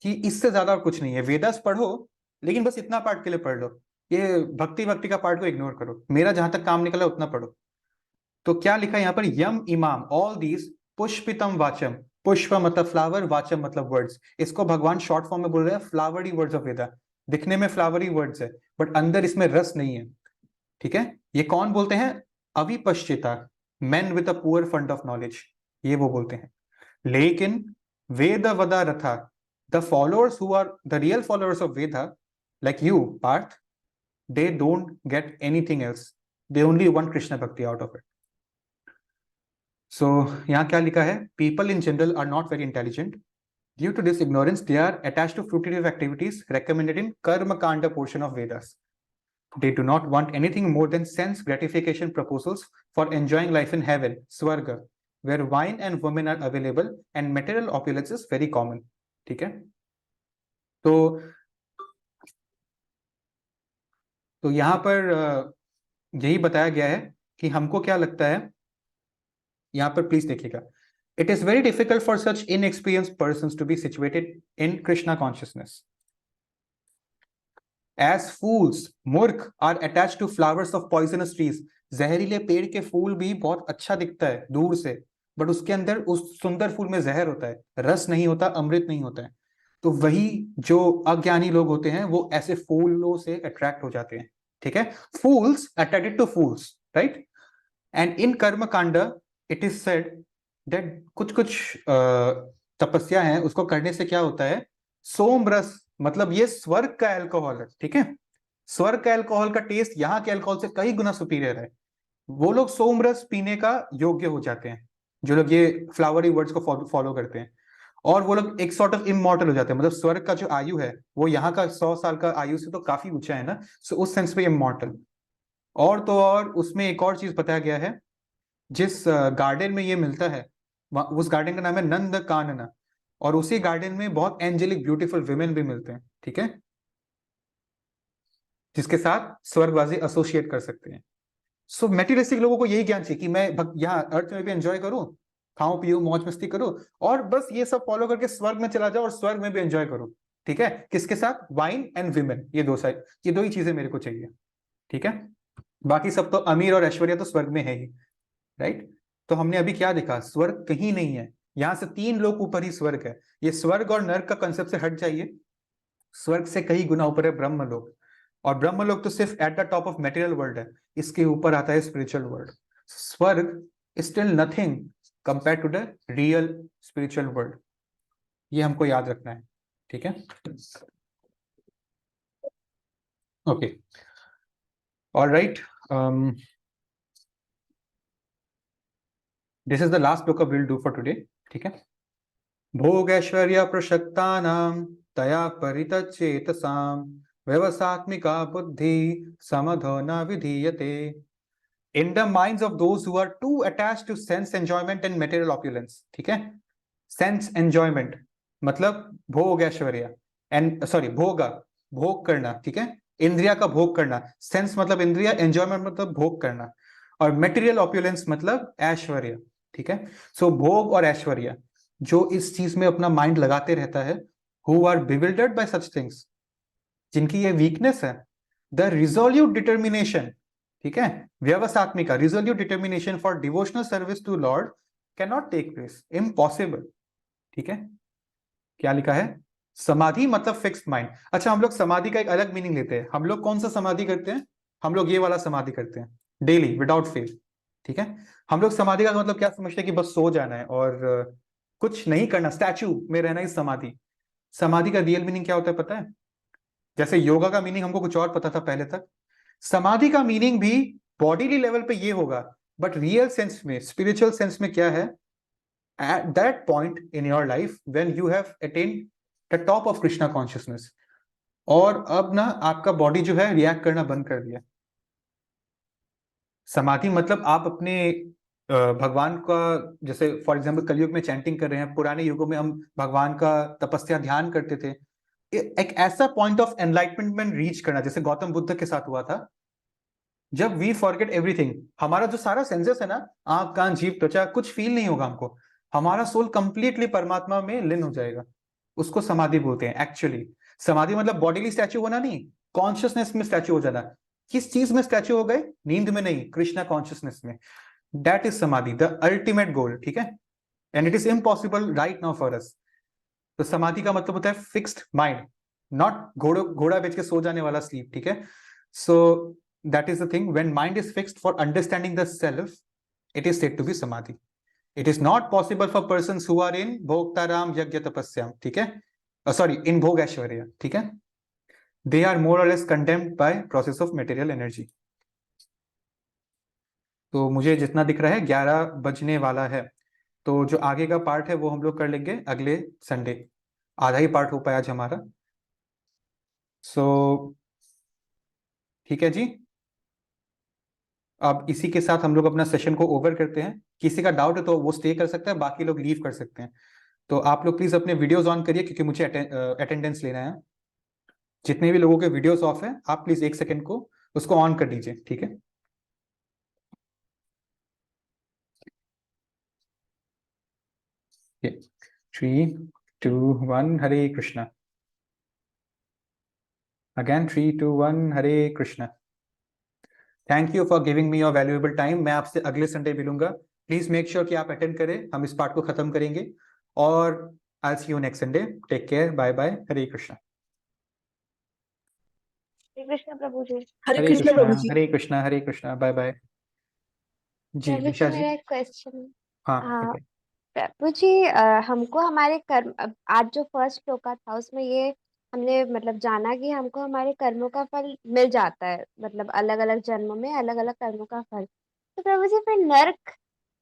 कि इससे ज्यादा और कुछ नहीं है, वेदास पढ़ो लेकिन बस इतना पार्ट के लिए पढ़ लो, ये भक्ति भक्ति का पार्ट को इग्नोर करो, मेरा जहां तक काम निकला उतना पढ़ो। तो क्या लिखा है यहाँ पर, यम इमाम ऑल दीज पुष्पितम वाचम, पुष्प मतलब फ्लावर, वाचम मतलब वर्ड्स, इसको भगवान शॉर्ट फॉर्म में बोल रहे हैं फ्लावरी वर्ड्स ऑफ वेदा। दिखने में फ्लावरी वर्ड्स है बट अंदर इसमें रस नहीं है। ठीक है, ये कौन बोलते हैं, अविपश्चिता, men with a poor fund of knowledge, ये वो बोलते हैं। लेकिन वेद वदा रथा, the followers who are the real followers of Veda like you Partha, they don't get anything else, they only want Krishna bhakti out of it. So यहाँ क्या लिखा है, people in general are not very intelligent, due to this ignorance they are attached to fruitive activities recommended in karma kanda portion of Vedas. They do not want anything more than sense gratification proposals for enjoying life in heaven, swarga, where wine and women are available and material opulence is very common. ठीक है, तो यहाँ पर यही बताया गया है कि हमको क्या लगता है, यहाँ पर प्लीज देखिएगा, it is very difficult for such inexperienced persons to be situated in Krishna consciousness, as fools मूर्ख are attached to flowers of poisonous trees, जहरीले पेड़ के फूल भी बहुत अच्छा दिखता है दूर से बट उसके अंदर उस सुंदर फूल में जहर होता है, रस नहीं होता, अमृत नहीं होता है। तो वही जो अज्ञानी लोग होते हैं वो ऐसे फूलों से अट्रैक्ट हो जाते हैं। ठीक है, fools attracted to fools, right? And in कर्म कांड इट इज सेड दैट कुछ तपस्या है, उसको करने से क्या होता है, सोम रस, मतलब ये स्वर्ग का अल्कोहल है। ठीक है, स्वर्ग का अल्कोहल का टेस्ट यहाँ के अल्कोहल से कई गुना सुपीरियर है। वो लोग सोम रस पीने का योग्य हो जाते हैं, जो लोग ये फ्लावरी वर्ड्स को फॉलो करते हैं, और वो लोग एक सॉर्ट ऑफ इमॉर्टल हो जाते हैं, मतलब स्वर्ग का जो आयु है वो यहाँ का 100 साल का आयु से तो काफी ऊंचा है ना, सो उस सेंस में इमॉर्टल। और तो और उसमें एक और चीज बताया गया है, जिस गार्डन में ये मिलता है उस गार्डन का नाम है नंद कानना, और उसी गार्डन में बहुत एंजेलिक ब्यूटीफुल विमेन भी मिलते हैं। ठीक है, जिसके साथ स्वर्गवासी एसोसिएट कर सकते हैं। सो मेटीरियलिस्टिक लोगों को यही ज्ञान चाहिए कि मैं यहाँ अर्थ में भी एंजॉय करूं, खाऊं पीऊं मौज मस्ती करूं, और बस ये सब फॉलो करके स्वर्ग में चला जाओ और स्वर्ग में भी एंजॉय करूं। ठीक है, किसके साथ, वाइन एंड विमेन, ये दो ही चीजें मेरे को चाहिए। ठीक है, बाकी सब तो अमीर और ऐश्वर्य तो स्वर्ग में है ही, राइट? तो हमने अभी क्या देखा, स्वर्ग कहीं नहीं है, यहां से 3 लोग ऊपर ही स्वर्ग है। ये स्वर्ग और नर्क का कंसेप्ट से हट जाइए, स्वर्ग से कहीं गुना ऊपर है ब्रह्म लोक, और ब्रह्म लोक तो सिर्फ at the top of material world है, इसके ऊपर आता है स्पिरिचुअल वर्ल्ड। स्वर्ग is still nothing compare to the real spiritual world, ये हमको याद रखना है। ठीक है, okay, alright, this is the last श्लोक विल डू फॉर टुडे। ठीक है, भोग ऐश्वर्य प्रशक्तानां तया परितचेतसां व्यवसात्मिका बुद्धि समधो न विधीयते। In the minds of those who are too attached to sense enjoyment and material opulence, ठीक है, sense enjoyment मतलब भोग ऐश्वर्य, एंड सॉरी भोगा, भोग करना, ठीक है, इंद्रिया का भोग करना, सेंस मतलब इंद्रिया, एंजॉयमेंट मतलब भोग करना, और मेटेरियल ऑप्युलेंस मतलब ऐश्वर्य। ठीक है, सो भोग और ऐश्वर्य, जो इस चीज में अपना माइंड लगाते रहता है, who are bewildered by such things, जिनकी ये वीकनेस है, द रिजोल्यूट डिटर्मिनेशन, ठीक है, व्यवसात्मिका, resolute determination for devotional service to Lord can not take place, impossible. ठीक है, क्या लिखा है, समाधि मतलब फिक्स्ड माइंड। अच्छा, हम लोग समाधि का एक अलग मीनिंग लेते हैं, हम लोग कौन सा समाधि करते हैं, हम लोग ये वाला समाधि करते हैं, डेली विदाउट फेल। ठीक है, हम लोग समाधि का मतलब क्या समझते हैं कि बस सो जाना है और कुछ नहीं करना, स्टैचू में रहना ही समाधि। समाधि का रियल मीनिंग क्या होता है पता है? जैसे योगा का मीनिंग हमको कुछ और पता था पहले तक, समाधि का मीनिंग भी बॉडीली लेवल पे ये होगा, बट रियल सेंस में, स्पिरिचुअल सेंस में क्या है, eight that point in your life when you have attend the top of Krishna consciousness, और अब ना आपका बॉडी जो है रिएक्ट करना बंद कर दिया। समाधि मतलब आप अपने भगवान का, जैसे फॉर एग्जाम्पल कलयुग में चैंटिंग कर रहे हैं, पुराने युगों में हम भगवान का तपस्या ध्यान करते थे, एक ऐसा पॉइंट ऑफ एनलाइटमेंट में रीच करना, जैसे गौतम बुद्ध के साथ हुआ था, जब वी फॉरगेट एवरीथिंग, हमारा जो सारा सेंसेस है ना, आंख कान जीभ त्वचा, कुछ फील नहीं होगा हमको, हमारा सोल कंप्लीटली परमात्मा में लीन हो जाएगा। उसको समाधि बोलते हैं एक्चुअली। समाधि मतलब बॉडीली स्टैच्यू होना नहीं, कॉन्शियसनेस में स्टैच्यू हो जाना। किस चीज में स्टैच्यू हो गए? नींद में नहीं, कृष्णा कॉन्शियसनेस में। दैट इज समाधि, द अल्टीमेट गोल, ठीक है। And it is impossible right now for us. तो समाधि का मतलब होता है फिक्स्ड माइंड, नॉट घोड़ा बेच के सो जाने वाला स्लीप, ठीक है। So that is the thing, when mind is fixed for understanding the self, it is said to be samadhi. It is not possible for persons who are in भोक्ताराम यज्ञ तपस्याम, ठीक है, सॉरी इन भोग ऐश्वर्य, ठीक है। दे आर मोर और less condemned by process of material energy. तो मुझे जितना दिख रहा है 11 बजने वाला है, तो जो आगे का पार्ट है वो हम लोग कर लेंगे अगले संडे। आधा ही पार्ट हो पाया आज हमारा। सो ठीक है जी, अब इसी के साथ हम लोग अपना सेशन को ओवर करते हैं। किसी का डाउट है तो वो स्टे कर सकता है, बाकी लोग लीव कर सकते हैं। तो आप लोग प्लीज अपने वीडियोस ऑन करिए, क्योंकि मुझे अटेंडेंस लेना है। जितने भी लोगों के वीडियोस ऑफ है, आप प्लीज 1 सेकेंड को उसको ऑन कर दीजिए, ठीक है। 3, 2, 1, Hare Krishna. Again 3, 2, 1, Hare Krishna. Thank you for giving me your valuable time. मैं आपसे अगले संडे मिलूंगा। प्लीज मेक श्योर कि आप अटेंड करें, हम इस पार्ट को खत्म करेंगे। और I see you next Sunday. Take care, bye bye, Hare Krishna. Shri Krishna Prabhu ji. Hare Hare Krishna Krishna, Prabhu ji. Hare Krishna, Hare Krishna, bye bye. Ji Prabhu ji Disha ji. मेरा एक क्वेश्चन। हाँ हाँ बताइए। प्रभु जी, हमको हमारे कर्म, आज जो फर्स्ट श्लोका था उसमें ये हमने मतलब जाना कि हमको हमारे कर्मों का फल मिल जाता है, मतलब अलग अलग जन्मों में अलग अलग कर्मों का फल। तो प्रभु जी फिर नर्क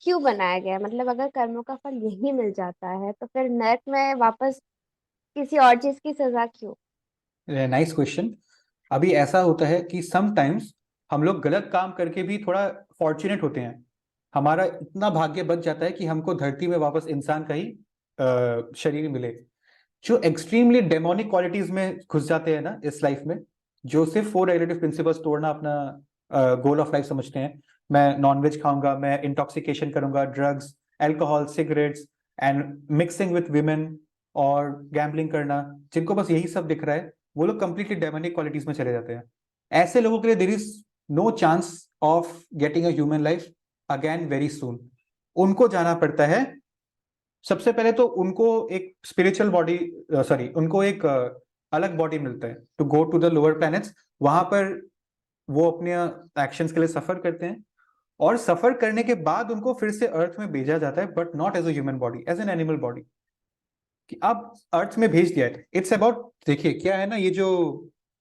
क्यों बनाया गया? मतलब अगर कर्मों का फल यही मिल जाता है तो फिर नर्क में वापस किसी और चीज की सजा क्यों? Nice question. अभी ऐसा होता है कि समटाइम्स हम लोग गलत काम करके भी थोड़ा फॉर्चुनेट होते हैं। हमारा इतना भाग्य बच जाता है कि हमको धरती में वापस इंसान का ही शरीर मिले। जो एक्सट्रीमली डेमोनिक क्वालिटीज में घुस जाते हैं ना इस लाइफ में, जो सिर्फ 4 रिलेटिव प्रिंसिपल्स तोड़ना अपना गोल ऑफ लाइफ समझते हैं। मैं नॉनवेज खाऊंगा, मैं इंटॉक्सिकेशन करूंगा, drugs, alcohol, cigarettes and mixing with women और गैम्बलिंग करना, जिनको बस यही सब दिख रहा है, वो लोग कंप्लीटली डेमोनिक क्वालिटीज में चले जाते हैं। ऐसे लोगों के लिए there is no chance of getting a human life again very soon. उनको जाना पड़ता है। सबसे पहले तो उनको एक स्पिरिचुअल बॉडी, सॉरी उनको एक अलग बॉडी मिलता है to go to the lower planets. वहां पर वो अपने एक्शंस के लिए सफर करते हैं, और सफर करने के बाद उनको फिर से अर्थ में भेजा जाता है, but not as a human body, as an animal body. कि अब अर्थ में भेज दिया है। इट्स अबाउट, देखिए क्या है ना, ये जो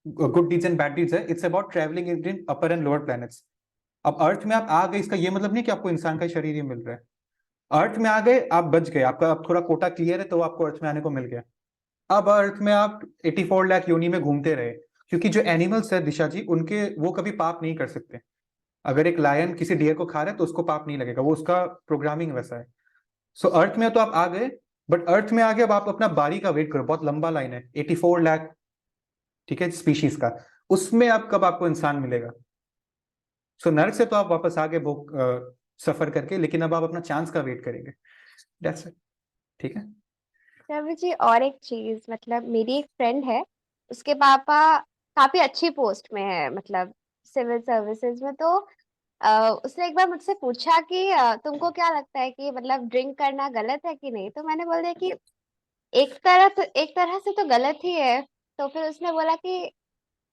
good deeds and bad deeds है, it's about travelling in upper and lower planets. अब अर्थ में आप आ गए, इसका ये मतलब नहीं कि आपको इंसान का शरीर ही मिल रहा है। अर्थ में आ गए, आप बच गए, आपका अब थोड़ा कोटा क्लियर है, तो आपको अर्थ में आने को मिल गया। अब अर्थ में आप 84 लाख योनि में घूमते रहे, क्योंकि जो एनिमल्स है दिशा जी, उनके वो कभी पाप नहीं कर सकते। अगर एक लायन किसी डियर को खा रहा है तो उसको पाप नहीं लगेगा, वो उसका प्रोग्रामिंग वैसा है। सो अर्थ में तो आप आ गए, बट अर्थ में आगे अब आप अपना बारी का वेट करो। बहुत लंबा लाइन है, 84 लाख, ठीक है, स्पीशीज का। उसमें अब कब आपको इंसान मिलेगा? सो नर्क से तो आप वापस आ गए वो सफर करके, लेकिन अब आप अपना चांस का वेट करेंगे। दैट्स इट, ठीक है। प्रभु जी और एक चीज, मतलब मेरी एक फ्रेंड है, उसके पापा काफी अच्छी पोस्ट में है, मतलब सिविल सर्विसेज में। तो उसने एक बार मुझसे पूछा कि तुमको क्या लगता है कि मतलब ड्रिंक करना गलत है कि नहीं? तो मैंने बोल दिया कि एक तरह से तो गलत ही है। तो फिर उसने बोला कि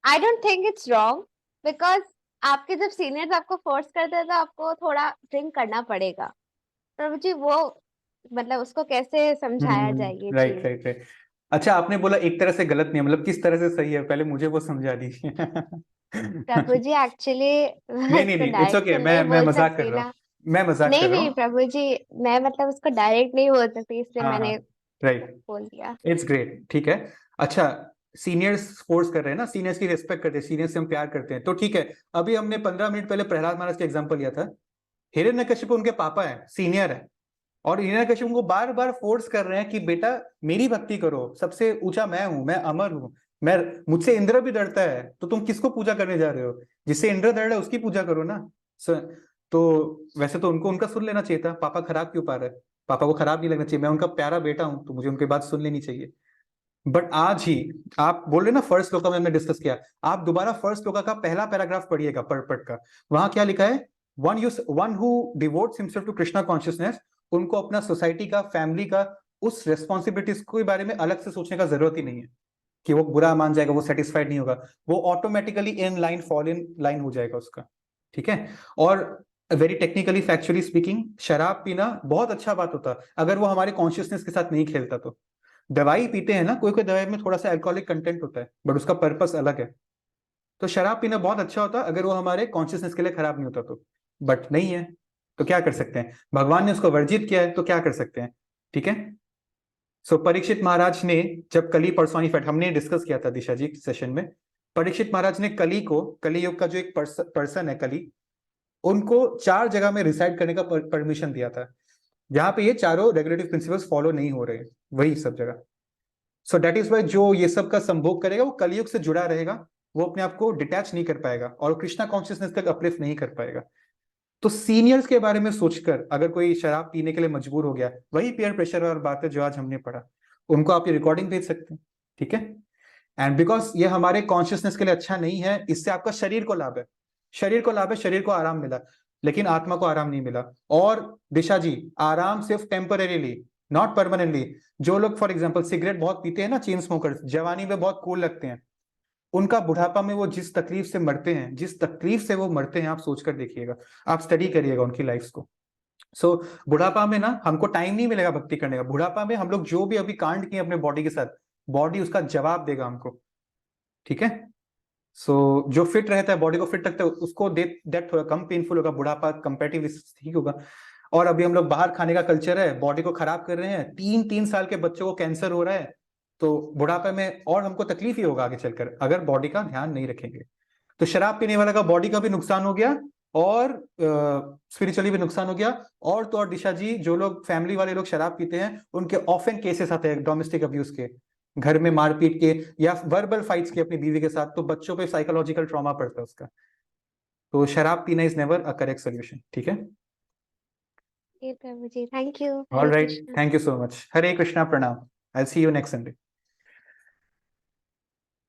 I don't think it's wrong, because आपके जब सीनियर्स आपको फोर्स करते हैं तो आपको थोड़ा ड्रिंक करना पड़ेगा। प्रभु जी वो मतलब उसको कैसे समझाया जाए ये राइट चीज? Right right. अच्छा, आपने बोला एक तरह से गलत नहीं है, मतलब किस तरह से सही है? पहले मुझे वो समझा दीजिए। प्रभु जी एक्चुअली मैं नहीं नहीं उसको नहीं, इट्स डायरेक्ट ओके, तो नहीं मैं बोल मजाक कर सकती रहा ना। हूँ, मैं मजाक कर नहीं रहा नहीं हूँ। प्रभु जी, मैं मतलब उसको डायरेक्ट नहीं बोल सकती, इसलिए हाँ हाँ, मैंने राइट, बोल दिया। इट्स ग्रेट, ठीक है। अच्छा, सीनियर्स फोर्स कर रहे हैं ना, सीनियर्स की रिस्पेक्ट करते हैं, सीनियर्स से हम प्यार करते हैं, तो ठीक है। अभी हमने 15 मिनट पहले प्रहलाद महाराज का एग्जांपल लिया था। हिरण्यकशिपु उनके पापा है, सीनियर है, और हिरण्यकशिपु को बार बार फोर्स कर रहे हैं कि बेटा मेरी भक्ति करो, सबसे ऊंचा मैं हूं, मैं अमर हूं, मैं, मुझसे इंद्र भी डरता है, तो तुम किसको पूजा करने जा रहे हो? जिससे इंद्र डर रहा है उसकी पूजा करो ना। तो वैसे तो उनको उनका सुन लेना चाहिए था, पापा खराब क्यों पा रहे हैं? पापा को खराब नहीं लगना चाहिए, मैं उनका प्यारा बेटा हूं तो मुझे उनकी बात सुन लेनी चाहिए। बट आज ही आप बोल रहे ना, फर्स्ट श्लोका में हमने डिस्कस किया, आप दोबारा फर्स्ट श्लोका का पहला पैराग्राफ पढ़िएगा पर्पट का। वहां क्या लिखा है? One who devotes himself to Krishna consciousness, उनको अपना सोसाइटी का, फैमिली का, उस रेस्पॉन्सिबिलिटीज के बारे में अलग से सोचने का जरूरत ही नहीं है कि वो बुरा मान जाएगा, वो सेटिस्फाइड नहीं होगा, वो automatically in line, fall in line हो जाएगा उसका। ठीक है। और वेरी टेक्निकली फैक्चुअली स्पीकिंग, शराब पीना बहुत अच्छा बात होता अगर वो हमारे कॉन्शियसनेस के साथ नहीं खेलता। तो दवाई पीते हैं ना, कोई कोई दवाई में थोड़ा सा अल्कोहलिक कंटेंट होता है बट उसका पर्पस अलग है। तो शराब पीना बहुत अच्छा होता अगर वो हमारे कॉन्शियसनेस के लिए खराब नहीं होता तो, बट नहीं है तो क्या कर सकते हैं? भगवान ने उसको वर्जित किया है तो क्या कर सकते हैं? ठीक है। सो परीक्षित महाराज ने जब कली पर्सोनिफाइड, हमने डिस्कस किया था दिशा जी सेशन में, परीक्षित महाराज ने कली को, कली युग का जो एक पर्सन है कली, उनको 4 जगह में रिसाइड करने का परमिशन दिया था जहां पे ये चारों रेगुलेटिव प्रिंसिपल्स फॉलो नहीं हो रहे, वही सब जगह। सो दैट इज वाई जो ये सब का संभोग करेगा वो कलयुग से जुड़ा रहेगा, वो अपने आप को डिटैच नहीं कर पाएगा और कृष्णा कॉन्शियसनेस तक अपलिफ्ट नहीं कर पाएगा। तो सीनियर्स के बारे में सोचकर अगर कोई शराब पीने के लिए मजबूर हो गया, वही पीयर प्रेशर और बात है जो आज हमने पढ़ा, उनको आप ये रिकॉर्डिंग भेज सकते हैं। ठीक है। एंड बिकॉज ये हमारे कॉन्शियसनेस के लिए अच्छा नहीं है, इससे आपका शरीर को लाभ है, शरीर को लाभ है, शरीर को आराम मिला, लेकिन आत्मा को आराम नहीं मिला। और दिशा जी, आराम सिर्फ टेम्परेरीली, नॉट परमानेंटली। जो लोग फॉर एग्जांपल सिगरेट बहुत पीते हैं ना, चेन स्मोकर्स, जवानी में बहुत कूल लगते हैं, उनका बुढ़ापा में वो जिस तकलीफ से मरते हैं, जिस तकलीफ से वो मरते हैं, आप सोचकर देखिएगा, आप स्टडी करिएगा उनकी लाइफ को। सो बुढ़ापा में ना हमको टाइम नहीं मिलेगा भक्ति करने का। बुढ़ापा में हम लोग जो भी अभी कांड किए अपने बॉडी के साथ, बॉडी उसका जवाब देगा हमको। ठीक है। सो जो फिट रहता है, बॉडी को फिट रखता है, उसको डेथ थोड़ा कम पेनफुल होगा, बुढ़ापा कंपैरेटिवली ठीक होगा। और अभी हम लोग बाहर खाने का कल्चर है, बॉडी को खराब कर रहे हैं, 3-3 साल के बच्चों को कैंसर हो रहा है, तो बुढ़ापे में और हमको तकलीफ ही होगा आगे चलकर अगर बॉडी का ध्यान नहीं रखेंगे। तो शराब पीने वाला का बॉडी का भी नुकसान हो गया और स्पिरिचुअली भी नुकसान हो गया। और तो और दिशा जी, जो लोग फैमिली वाले लोग शराब पीते हैं, उनके ऑफन केसेस आते हैं डोमेस्टिक अब्यूज के, घर में मारपीट के या वर्बल फाइट्स के अपनी बीवी के साथ, तो बच्चों पे साइकोलॉजिकल ट्रॉमा पड़ता है उसका। तो शराब पीना is never a correct solution. ठीक है। ये Prabhu ji, thank you. All Hare right, Krishna. Thank you so much. Hare Krishna, प्रणाम। I see you next Sunday.